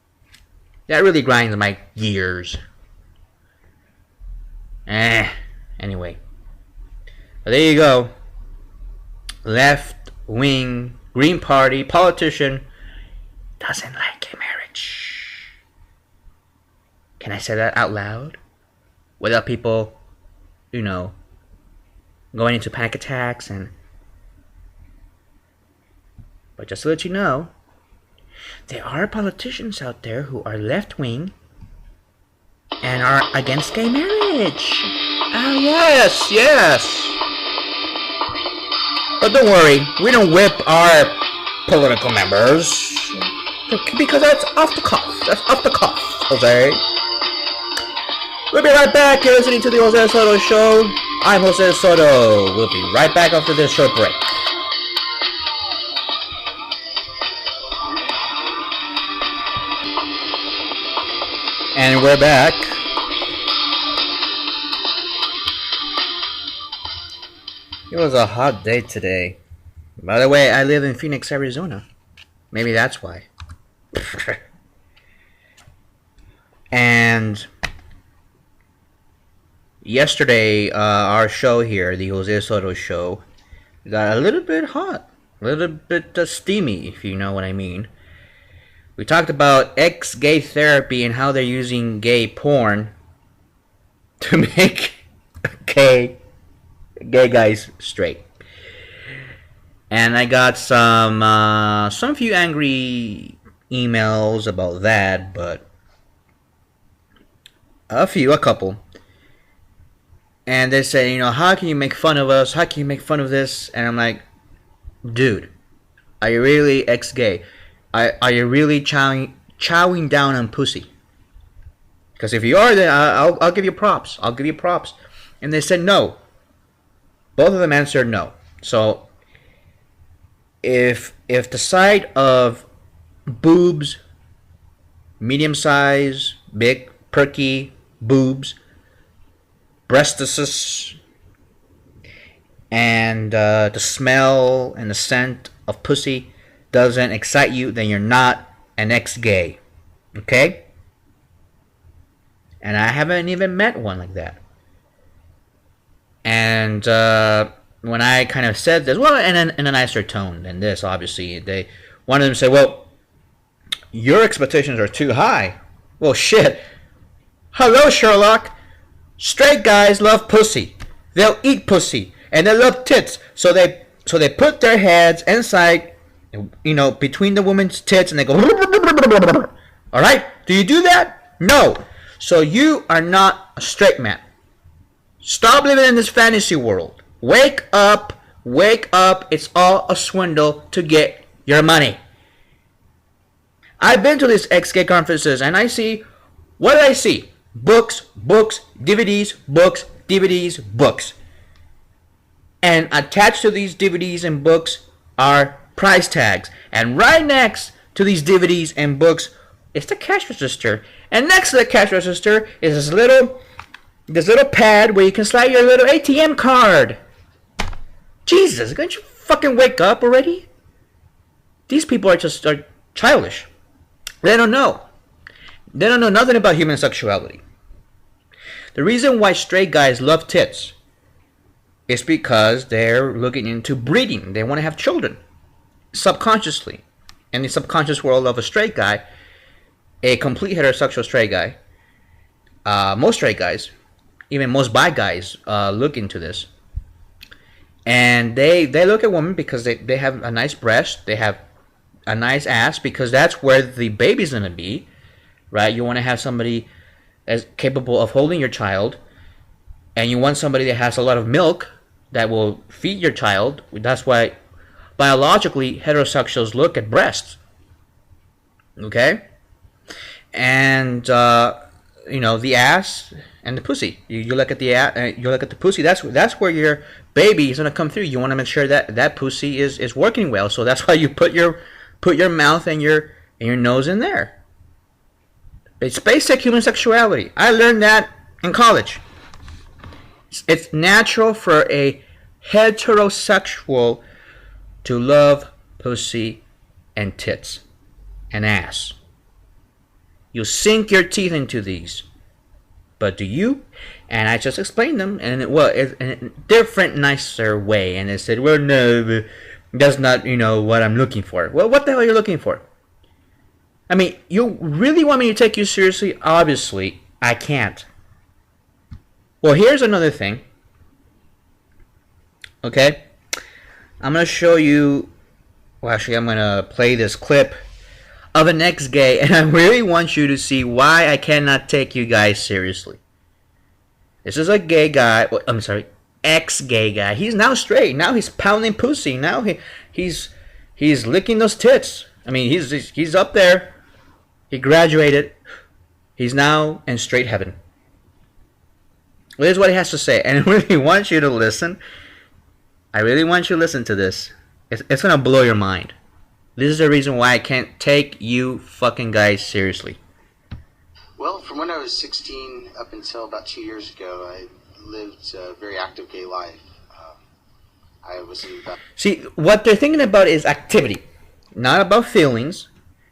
That really grinds my gears. Anyway. But there you go. Left wing, Green Party, politician doesn't like gay marriage. Can I say that out loud? Without people, going into panic attacks But just to let you know, there are politicians out there who are left-wing and are against gay marriage. Oh, yes. But don't worry, we don't whip our political members. Because that's off the cuff. That's off the cuff, Jose. We'll be right back. You're listening to the Jose Soto Show. I'm Jose Soto. We'll be right back after this short break. And we're back. It was a hot day today. By the way, I live in Phoenix, Arizona. Maybe that's why. And yesterday, our show here, the Jose Soto Show, got a little bit hot. A little bit steamy, if you know what I mean. We talked about ex-gay therapy and how they're using gay porn to make gay guys straight. And I got some few angry emails about that, but a couple. And they say, how can you make fun of us? How can you make fun of this? And I'm like, dude, are you really ex-gay? Are you really chowing down on pussy? Because if you are, then I'll give you props. I'll give you props. And they said no. Both of them answered no. So if the side of boobs, medium size, big, perky boobs, breastises, and the smell and the scent of pussy doesn't excite you, then you're not an ex-gay. Okay? And I haven't even met one like that. And when I kind of said this, well, in a nicer tone than this, obviously, one of them said, well, your expectations are too high. Well, shit. Hello, Sherlock. Straight guys love pussy. They'll eat pussy. And they love tits. So they put their heads inside, between the woman's tits, and they go, all right? Do you do that? No. So you are not a straight man. Stop living in this fantasy world. Wake up. It's all a swindle to get your money. I've been to these ex-gay conferences, and I see, what do I see? Books, books, DVDs, books, DVDs, books. And attached to these DVDs and books are price tags. And right next to these DVDs and books is the cash register. And next to the cash register is this little pad where you can slide your little ATM card. Jesus, can't you fucking wake up already? These people are childish. They don't know. They don't know nothing about human sexuality. The reason why straight guys love tits is because they're looking into breeding. They want to have children. Subconsciously. In the subconscious world of a straight guy, a complete heterosexual straight guy, most straight guys, even most bi guys look into this. And they look at women because they have a nice breast, they have a nice ass, because that's where the baby's going to be, right? You want to have somebody as capable of holding your child, and you want somebody that has a lot of milk that will feed your child. That's why biologically heterosexuals look at breasts. Okay? And the ass and the pussy. You look at the you look at the pussy. That's where your baby is gonna come through. You want to make sure that pussy is working well. So that's why you put your mouth and your nose in there. It's basic human sexuality. I learned that in college. It's natural for a heterosexual to love pussy and tits and ass. You sink your teeth into these. But do you? And I just explained them in a different, nicer way. And they said, well, no, that's not, what I'm looking for. Well, what the hell are you looking for? I mean, you really want me to take you seriously? Obviously, I can't. Well, here's another thing. Okay? I'm going to show you... Well, actually, I'm going to play this clip of an ex-gay, and I really want you to see why I cannot take you guys seriously. This is a gay guy... I'm sorry, ex-gay guy. He's now straight. Now he's pounding pussy. Now he's licking those tits. I mean, he's up there. He graduated. He's now in straight heaven. This is what he has to say, and I really want you to listen. I really want you to listen to this. It's going to blow your mind. This is the reason why I can't take you fucking guys seriously. Well, from when I was 16 up until about 2 years ago, I lived a very active gay life. I was in about... See, what they're thinking about is activity. Not about feelings.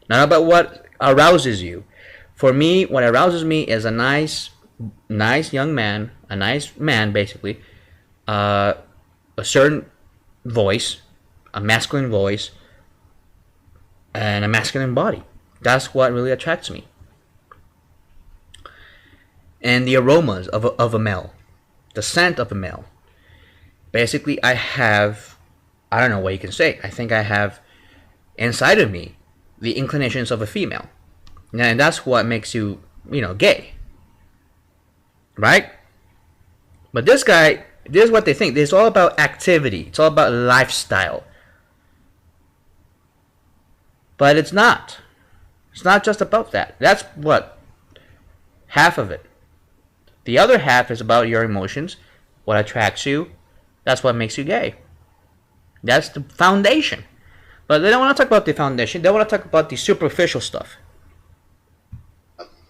Not about what arouses you. For me, what arouses me is a nice young man, a nice man, basically, a certain voice, a masculine voice, and a masculine body. That's what really attracts me. And the aromas of a male, the scent of a male. Basically, I don't know what you can say. I think I have inside of me the inclinations of a female. And that's what makes you, gay. Right? But this guy, this is what they think. It's all about activity. It's all about lifestyle. But it's not. It's not just about that. That's what? Half of it. The other half is about your emotions, what attracts you. That's what makes you gay. That's the foundation. But they don't want to talk about the foundation. They want to talk about the superficial stuff.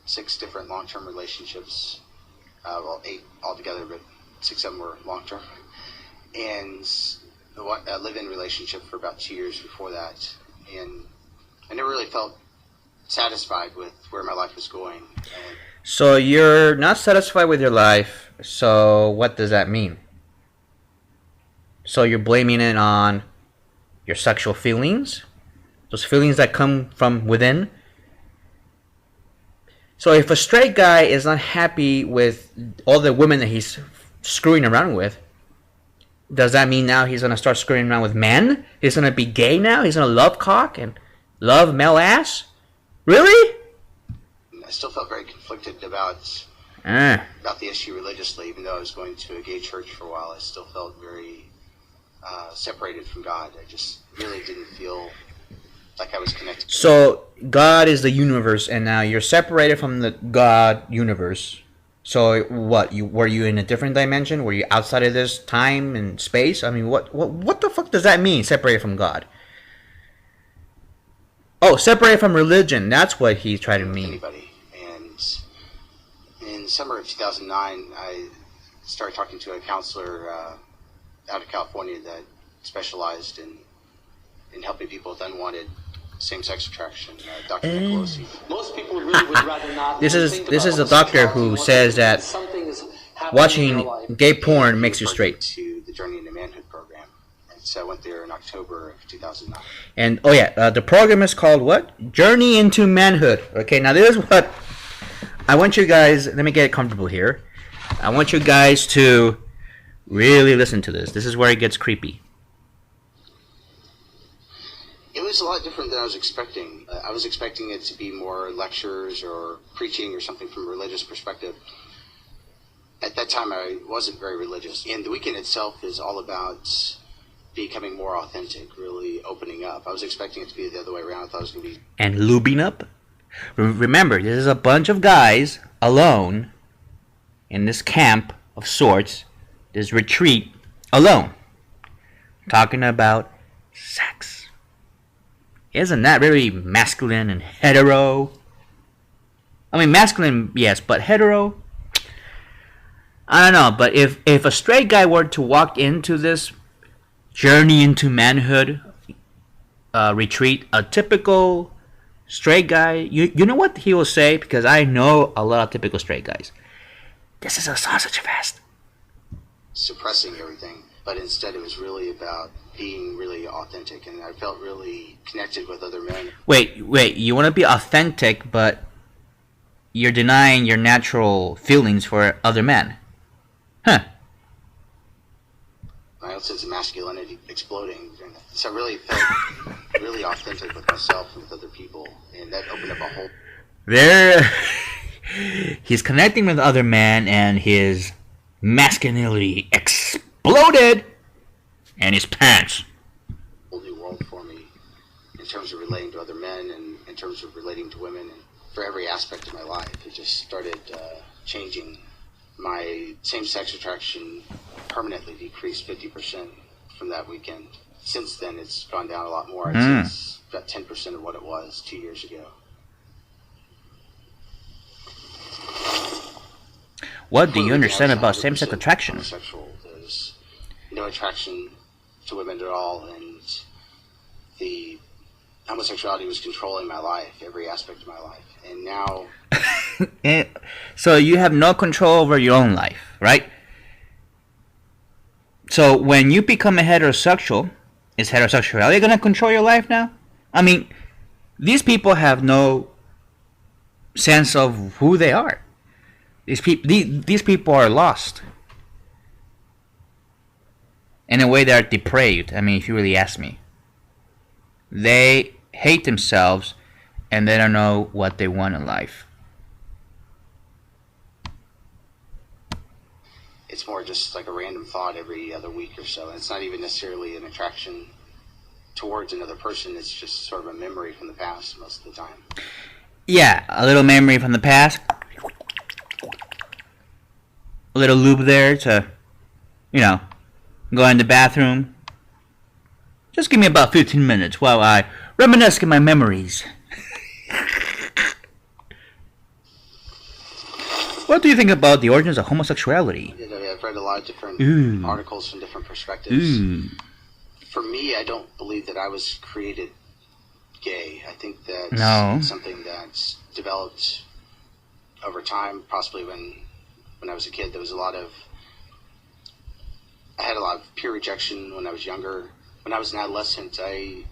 6 different long-term relationships. Well, 8 altogether, but 6 of them were long-term. And a live-in relationship for about 2 years before that. And I never really felt satisfied with where my life was going. So you're not satisfied with your life. So what does that mean? So you're blaming it on your sexual feelings? Those feelings that come from within? So if a straight guy is not happy with all the women that he's screwing around with, does that mean now he's going to start screwing around with men? He's going to be gay now? He's going to love cock and love male ass? Really? I still felt very conflicted about the issue religiously. Even though I was going to a gay church for a while, I still felt very separated from God. I just really didn't feel like I was connected. So God is the universe, and now you're separated from the God universe. So what? Were you in a different dimension? Were you outside of this time and space? I mean, what the fuck does that mean? Separated from God? Oh, separated from religion. That's what he's trying to mean. Anybody. And in summer of 2009, I started talking to a counselor out of California that specialized in helping people with unwanted same-sex attraction, Dr. Nicolosi. Most people really would rather not. This is a doctor who says that watching gay porn makes you straight. To the Journey into Manhood program, and so I went there in October of 2009. And oh yeah, the program is called what? Journey into Manhood. Okay, now this is what I want you guys. Let me get comfortable here. I want you guys to really listen to this. This is where it gets creepy. It was a lot different than I was expecting. I was expecting it to be more lectures or preaching or something from a religious perspective. At that time, I wasn't very religious. And the weekend itself is all about becoming more authentic, really opening up. I was expecting it to be the other way around. I thought it was going to be... And lubing up? Remember, this is a bunch of guys alone in this camp of sorts, this retreat, alone, talking about sex. Isn't that very masculine and hetero? I mean, masculine, yes, but hetero? I don't know, but if a straight guy were to walk into this journey into manhood retreat, a typical straight guy, you know what he will say? Because I know a lot of typical straight guys. This is a sausage fest. Suppressing everything, but instead it was really about being really authentic, and I felt really connected with other men. Wait, you want to be authentic, but you're denying your natural feelings for other men. Huh. My own sense of masculinity exploding. So I really felt really authentic with myself and with other people, and that opened up a whole... He's connecting with other men, and his masculinity exploded, and his pants. Whole new world for me in terms of relating to other men and in terms of relating to women, and for every aspect of my life. It just started changing. My same-sex attraction permanently decreased 50% from that weekend. Since then, it's gone down a lot more. It's about 10% of what it was 2 years ago. What do you understand about same-sex attraction? Homosexual. There's no attraction to women at all, and the homosexuality was controlling my life, every aspect of my life. And now... So you have no control over your own life, right? So when you become a heterosexual, is heterosexuality going to control your life now? I mean, these people have no sense of who they are. These people are lost. In a way, they're depraved. I mean, if you really ask me. They hate themselves, and they don't know what they want in life. It's more just like a random thought every other week or so. And it's not even necessarily an attraction towards another person. It's just sort of a memory from the past most of the time. Yeah, a little memory from the past. A little lube there to, go in the bathroom. Just give me about 15 minutes while I reminisce in my memories. What do you think about the origins of homosexuality? I've read a lot of different articles from different perspectives. For me, I don't believe that I was created gay. I think that's something that's developed over time, possibly when I was a kid. There was I had a lot of peer rejection when I was younger. When I was an adolescent, I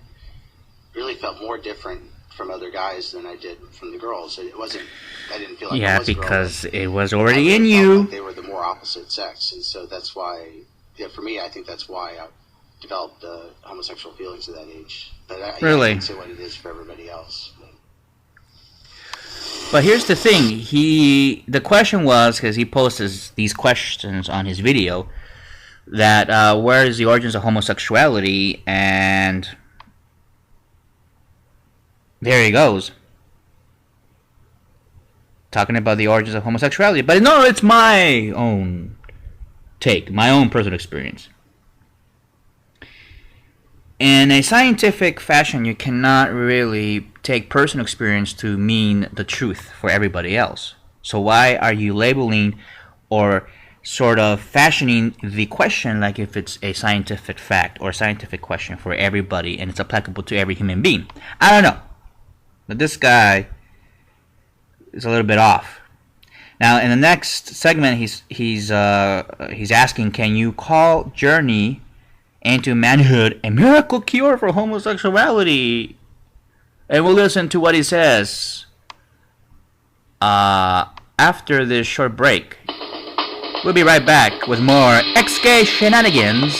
really felt more different from other guys than I did from the girls. I didn't feel like I was a girl. Because it was already in you. Like they were the more opposite sex, and so that's why, for me, I think that's why I developed homosexual feelings at that age. But I can't say what it is for everybody else. But here's the thing. The question was, because he posted these questions on his video, that where is the origins of homosexuality, and there he goes. talking about the origins of homosexuality. But no, it's my own take, my own personal experience. In a scientific fashion, you cannot really take personal experience to mean the truth for everybody else. So why are you labeling or sort of fashioning the question like if it's a scientific fact or a scientific question for everybody and it's applicable to every human being? I don't know. But this guy is a little bit off. Now, in the next segment, he's asking, can you call Journey into manhood a miracle cure for homosexuality? And we'll listen to what he says after this short break. We'll be right back with more X-Gay shenanigans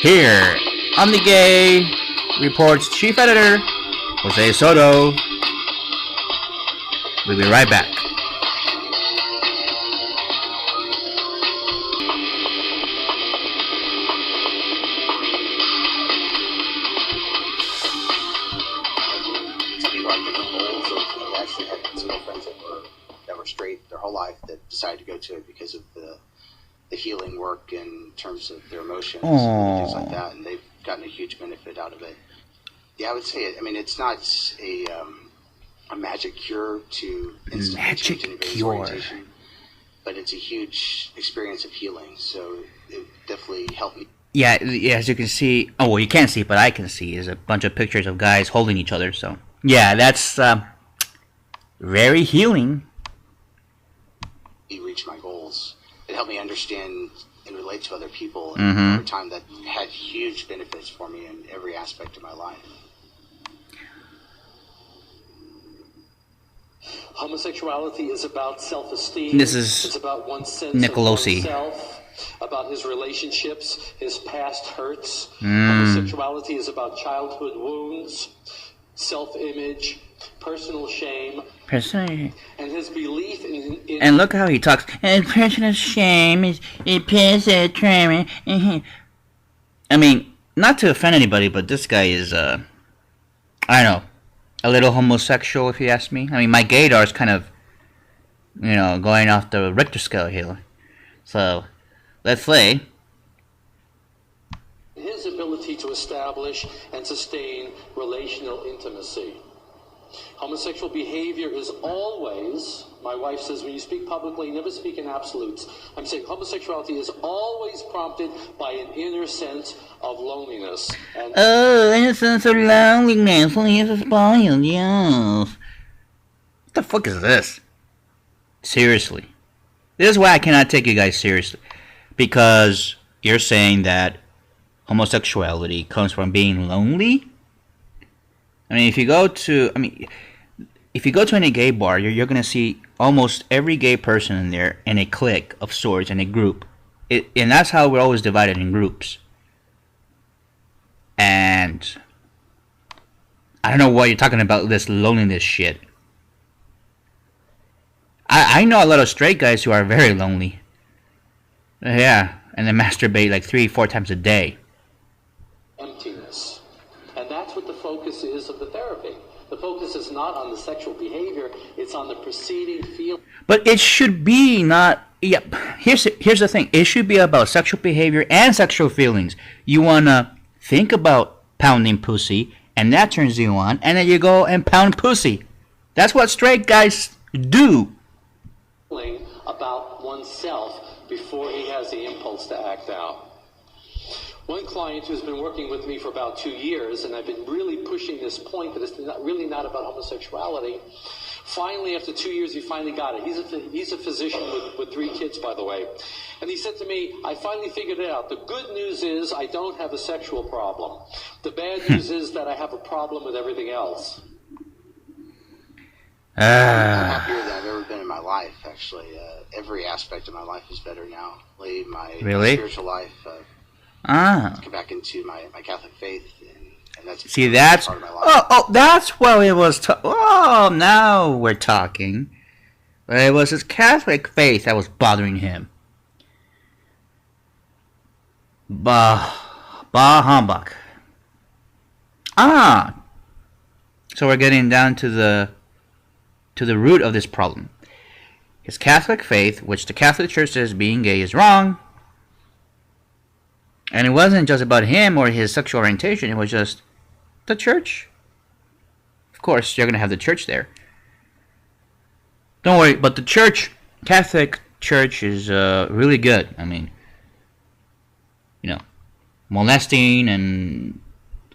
here on the Gay Report's chief editor, Jose Soto. We'll be right back. Straight their whole life that decided to go to it because of the healing work in terms of their emotions and things like that, and they've gotten a huge benefit out of it. Yeah, I would say it. I mean, it's not a magic cure to instantly change anybody's orientation, but it's a huge experience of healing. So it definitely helped me. Yeah, as you can see, oh well, you can't see, but I can see, is a bunch of pictures of guys holding each other. So yeah, that's very healing. Reach my goals. It helped me understand and relate to other people over time. That had huge benefits for me in every aspect of my life. Homosexuality is about self-esteem. This is it's about one's sense Nicolosi. of oneself, about his relationships, his past hurts. Homosexuality is about childhood wounds, self-image, personal shame, and his belief in and look how he talks. And personal shame is I mean, not to offend anybody, but this guy is I don't know, a little homosexual if you ask me. I mean, my gaydar is kind of, going off the Richter scale here. So let's play. His ability to establish and sustain relational intimacy. Homosexual behavior is always, my wife says, when you speak publicly, never speak in absolutes. I'm saying homosexuality is always prompted by an inner sense of loneliness. And inner sense of loneliness. Yes. What the fuck is this? Seriously. This is why I cannot take you guys seriously. Because you're saying that homosexuality comes from being lonely? I mean, if you go to any gay bar, you're going to see almost every gay person in there in a clique of sorts, in a group. And that's how we're always divided in groups. And I don't know why you're talking about this loneliness shit. I know a lot of straight guys who are very lonely. Yeah, and they masturbate like 3-4 times a day. Emptiness. And that's what the focus is of the therapy. The focus is not on the sexual behavior, it's on the preceding feeling. But it should be not. Yep. Here's the thing. It should be about sexual behavior and sexual feelings. You wanna think about pounding pussy, and that turns you on, and then you go and pound pussy. That's what straight guys do. About oneself before he has the impulse to act out. One client who's been working with me for about 2 years, and I've been really pushing this point that it's really not about homosexuality. Finally, after 2 years, he finally got it. He's a physician with 3 kids, by the way. And he said to me, I finally figured it out. The good news is I don't have a sexual problem. The bad news is that I have a problem with everything else. I'm happier than I've ever been in my life, actually. Every aspect of my life is better now. My spiritual life. Get back into my Catholic faith, and that's part of my life. Oh, that's what it was. Now we're talking. It was his Catholic faith that was bothering him. Bah humbug. So we're getting down to the to the root of this problem. His Catholic faith, which the Catholic Church says being gay is wrong, and it wasn't just about him or his sexual orientation, it was just the church. Of course, you're going to have the church there. Don't worry, but the church, Catholic Church, is really good. I mean, molesting and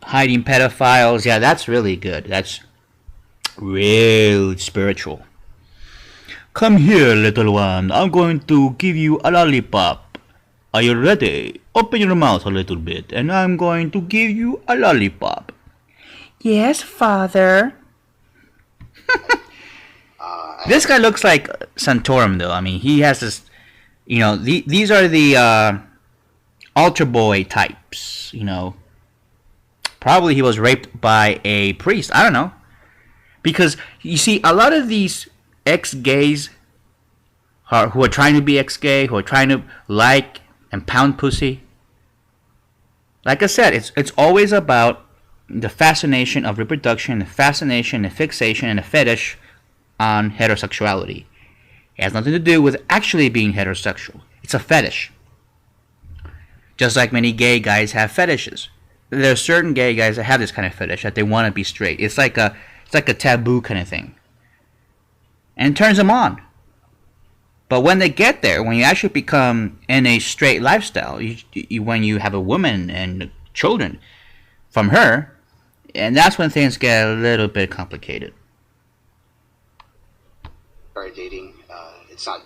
hiding pedophiles, yeah, that's really good. That's real spiritual. Come here, little one. I'm going to give you a lollipop. Are you ready? Open your mouth a little bit, and I'm going to give you a lollipop. Yes, Father. This guy looks like Santorum, though. I mean, he has this, these are the altar boy types, Probably he was raped by a priest. I don't know. Because, you see, a lot of these ex-gays who are trying to be ex-gay, who are trying to like and pound pussy, like I said, it's always about the fascination of reproduction, the fascination, the fixation, and the fetish on heterosexuality. It has nothing to do with actually being heterosexual. It's a fetish. Just like many gay guys have fetishes. There are certain gay guys that have this kind of fetish, that they want to be straight. It's like a taboo kind of thing. And it turns them on. But when they get there, when you actually become in a straight lifestyle, when you have a woman and children from her, and that's when things get a little bit complicated. Started dating. It's not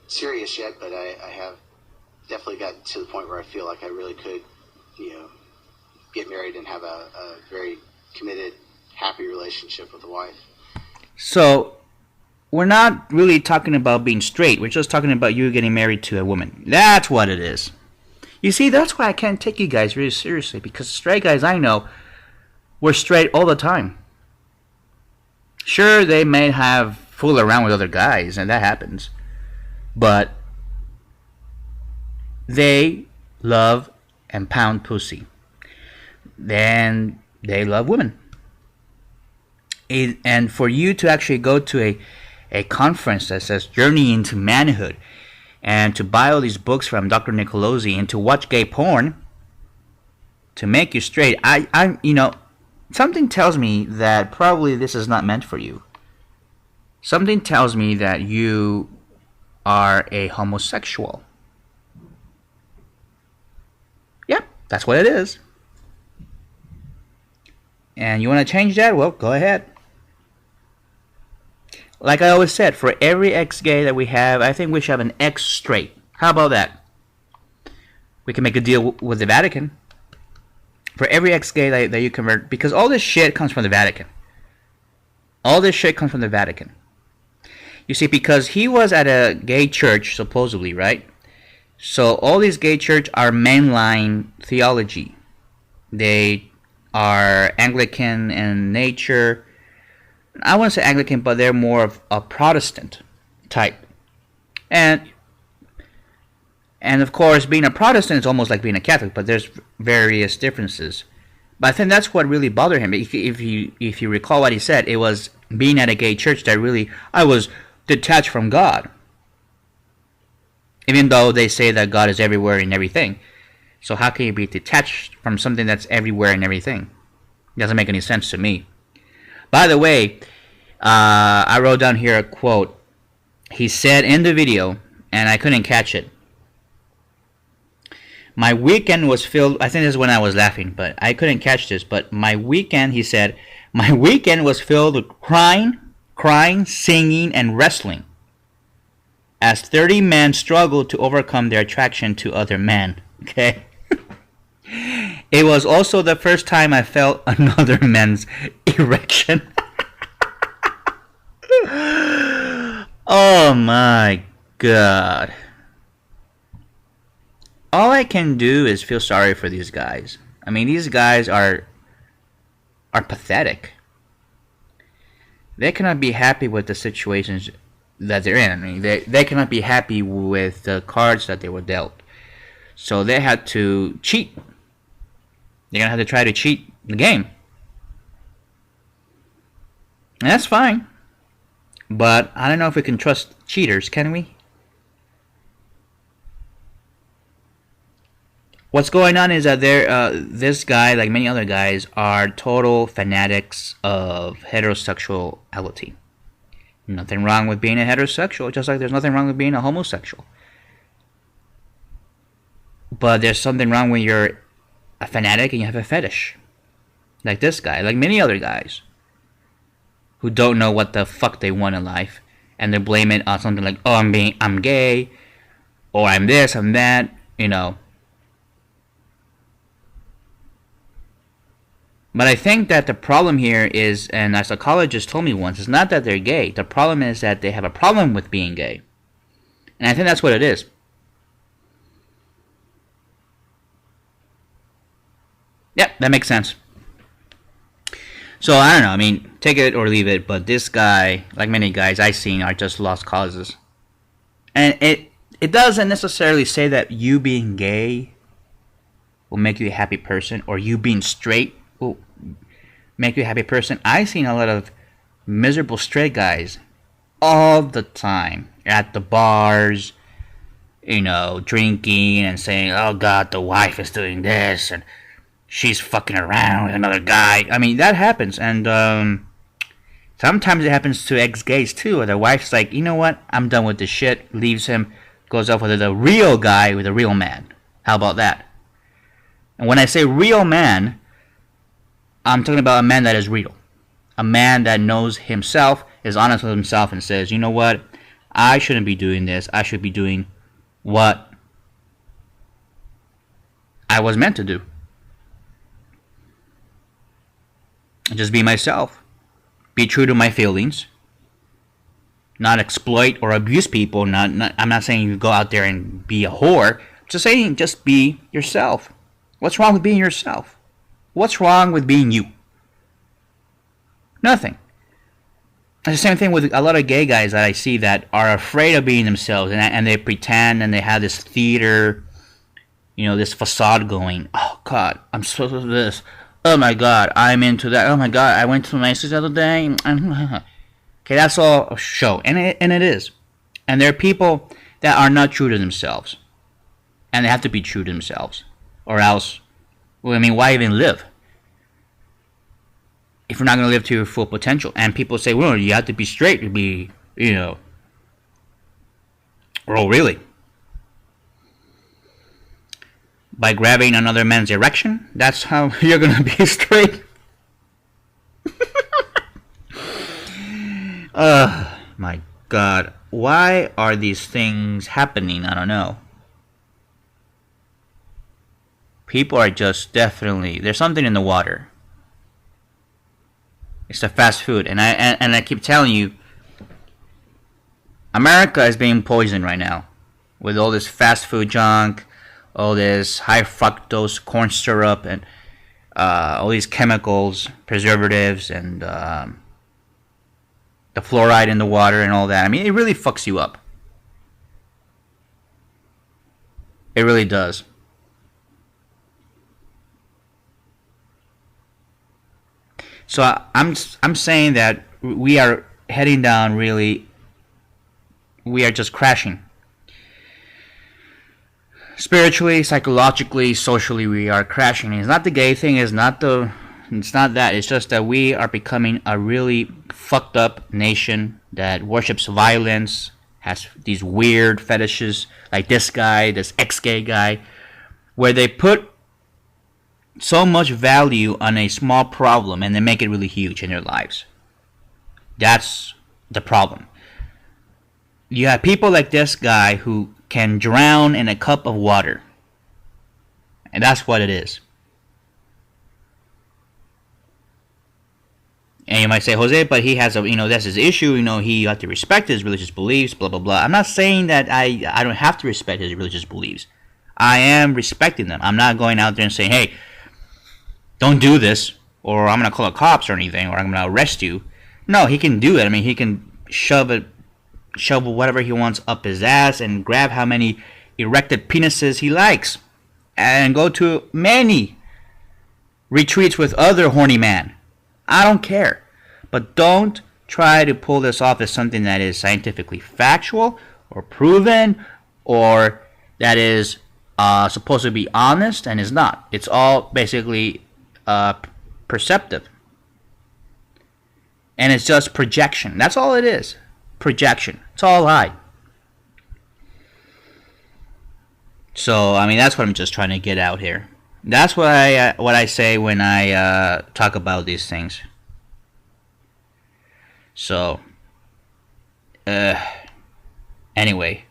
serious yet, but I have definitely got to the point where I feel like I really could, get married and have a very committed, happy relationship with a wife. So, we're not really talking about being straight. We're just talking about you getting married to a woman. That's what it is. You see, that's why I can't take you guys really seriously, because straight guys I know, we're straight all the time. Sure, they may have fooled around with other guys, and that happens. But they love and pound pussy. Then they love women. And for you to actually go to a conference that says Journey into Manhood, and to buy all these books from Dr. Nicolosi, and to watch gay porn to make you straight, something tells me that probably this is not meant for you. Something tells me that you are a homosexual. Yep, that's what it is. And you want to change that? Well, go ahead. Like I always said, for every ex-gay that we have, I think we should have an ex-straight. How about that? We can make a deal with the Vatican. For every ex-gay that you convert, because all this shit comes from the Vatican. All this shit comes from the Vatican. You see, because he was at a gay church, supposedly, right? So all these gay churches are mainline theology. They are Anglican in nature. I wouldn't say Anglican, but they're more of a Protestant type. And of course, being a Protestant is almost like being a Catholic, but there's various differences. But I think that's what really bothered him. If you recall what he said, it was being at a gay church that really, I was detached from God. Even though they say that God is everywhere and everything. So how can you be detached from something that's everywhere and everything? It doesn't make any sense to me. By the way, I wrote down here a quote. He said in the video, and I couldn't catch it. My weekend was filled, I think this is when I was laughing, but I couldn't catch this. But my weekend, he said, my weekend was filled with crying, singing, and wrestling, as 30 men struggled to overcome their attraction to other men. Okay? It was also the first time I felt another man's erection. Oh my God. All I can do is feel sorry for these guys. I mean, these guys are pathetic. They cannot be happy with the situations that they're in. I mean, they cannot be happy with the cards that they were dealt. So they had to cheat. They're going to have to try to cheat the game. And that's fine. But I don't know if we can trust cheaters, can we? What's going on is that this guy, like many other guys, are total fanatics of heterosexuality. Nothing wrong with being a heterosexual, just like there's nothing wrong with being a homosexual. But there's something wrong when you're a fanatic and you have a fetish. Like this guy, like many other guys who don't know what the fuck they want in life, and they blame it on something like, oh, I'm gay, or I'm this, I'm that, you know. But I think that the problem here is, and a psychologist told me once, it's not that they're gay. The problem is that they have a problem with being gay. And I think that's what it is. Yep, that makes sense. So, I don't know, I mean, take it or leave it, but this guy, like many guys I've seen, are just lost causes. And it doesn't necessarily say that you being gay will make you a happy person, or you being straight will make you a happy person. I've seen a lot of miserable straight guys all the time at the bars, you know, drinking and saying, oh God, the wife is doing this, and she's fucking around with another guy. I mean, that happens, and sometimes it happens to ex-gays too, where the wife's like, you know what, I'm done with this shit, leaves him, goes off with a real guy, with a real man. How about that? And when I say real man, I'm talking about a man that is real. A man that knows himself, is honest with himself, and says, you know what, I shouldn't be doing this, I should be doing what I was meant to do. Just be myself. Be true to my feelings. Not exploit or abuse people. I'm not saying you go out there and be a whore. Just saying, just be yourself. What's wrong with being yourself? What's wrong with being you? Nothing. It's the same thing with a lot of gay guys that I see that are afraid of being themselves, and they pretend, and they have this theater, you know, this facade going. Oh God, I'm so this. Oh my God, I'm into that. Oh my God, I went to Macy's the other day. Okay, that's all a show, and it is. And there are people that are not true to themselves, and they have to be true to themselves, or else, well, I mean, why even live if you're not going to live to your full potential? And people say, well, you have to be straight to be, you know. Oh, really? By grabbing another man's erection? That's how you're going to be straight? My God. Why are these things happening? I don't know. People are just definitely... There's something in the water. It's the fast food. And I keep telling you, America is being poisoned right now. With all this fast food junk, all this high fructose corn syrup, and all these chemicals, preservatives, and the fluoride in the water and all that. I mean, it really fucks you up. It really does. So I'm saying that we are heading down, really. We are just crashing. Spiritually, psychologically, socially, we are crashing. It's not the gay thing. It's not that. It's just that we are becoming a really fucked up nation that worships violence, has these weird fetishes like this guy, this ex-gay guy, where they put so much value on a small problem and they make it really huge in their lives. That's the problem. You have people like this guy who can drown in a cup of water. And that's what it is. And you might say, Jose, but he has that's his issue, he has to respect his religious beliefs, blah, blah, blah. I'm not saying that I don't have to respect his religious beliefs. I am respecting them. I'm not going out there and saying, hey, don't do this, or I'm going to call the cops or anything, or I'm going to arrest you. No, he can do it. I mean, he can shove whatever he wants up his ass and grab how many erected penises he likes and go to many retreats with other horny men. I don't care. But don't try to pull this off as something that is scientifically factual or proven or that is supposed to be honest and is not. It's all basically perceptive. And it's just projection. That's all it is. Projection. It's all a lie. So, I mean, that's what I'm just trying to get out here. That's what I say when I talk about these things. So, anyway.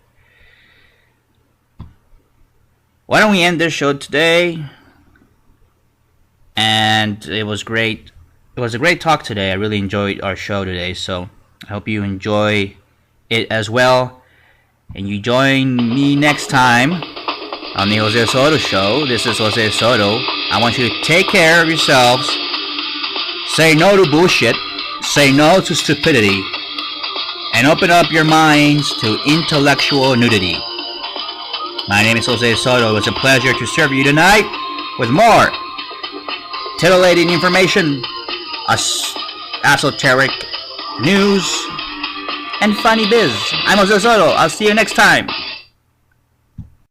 Why don't we end this show today? And it was great. It was a great talk today. I really enjoyed our show today. So, I hope you enjoy it as well. And you join me next time on the Jose Soto Show. This is Jose Soto. I want you to take care of yourselves. Say no to bullshit. Say no to stupidity. And open up your minds to intellectual nudity. My name is Jose Soto. It's a pleasure to serve you tonight with more titillating information, esoteric news, and funny biz. I'm Jose Soto. I'll see you next time.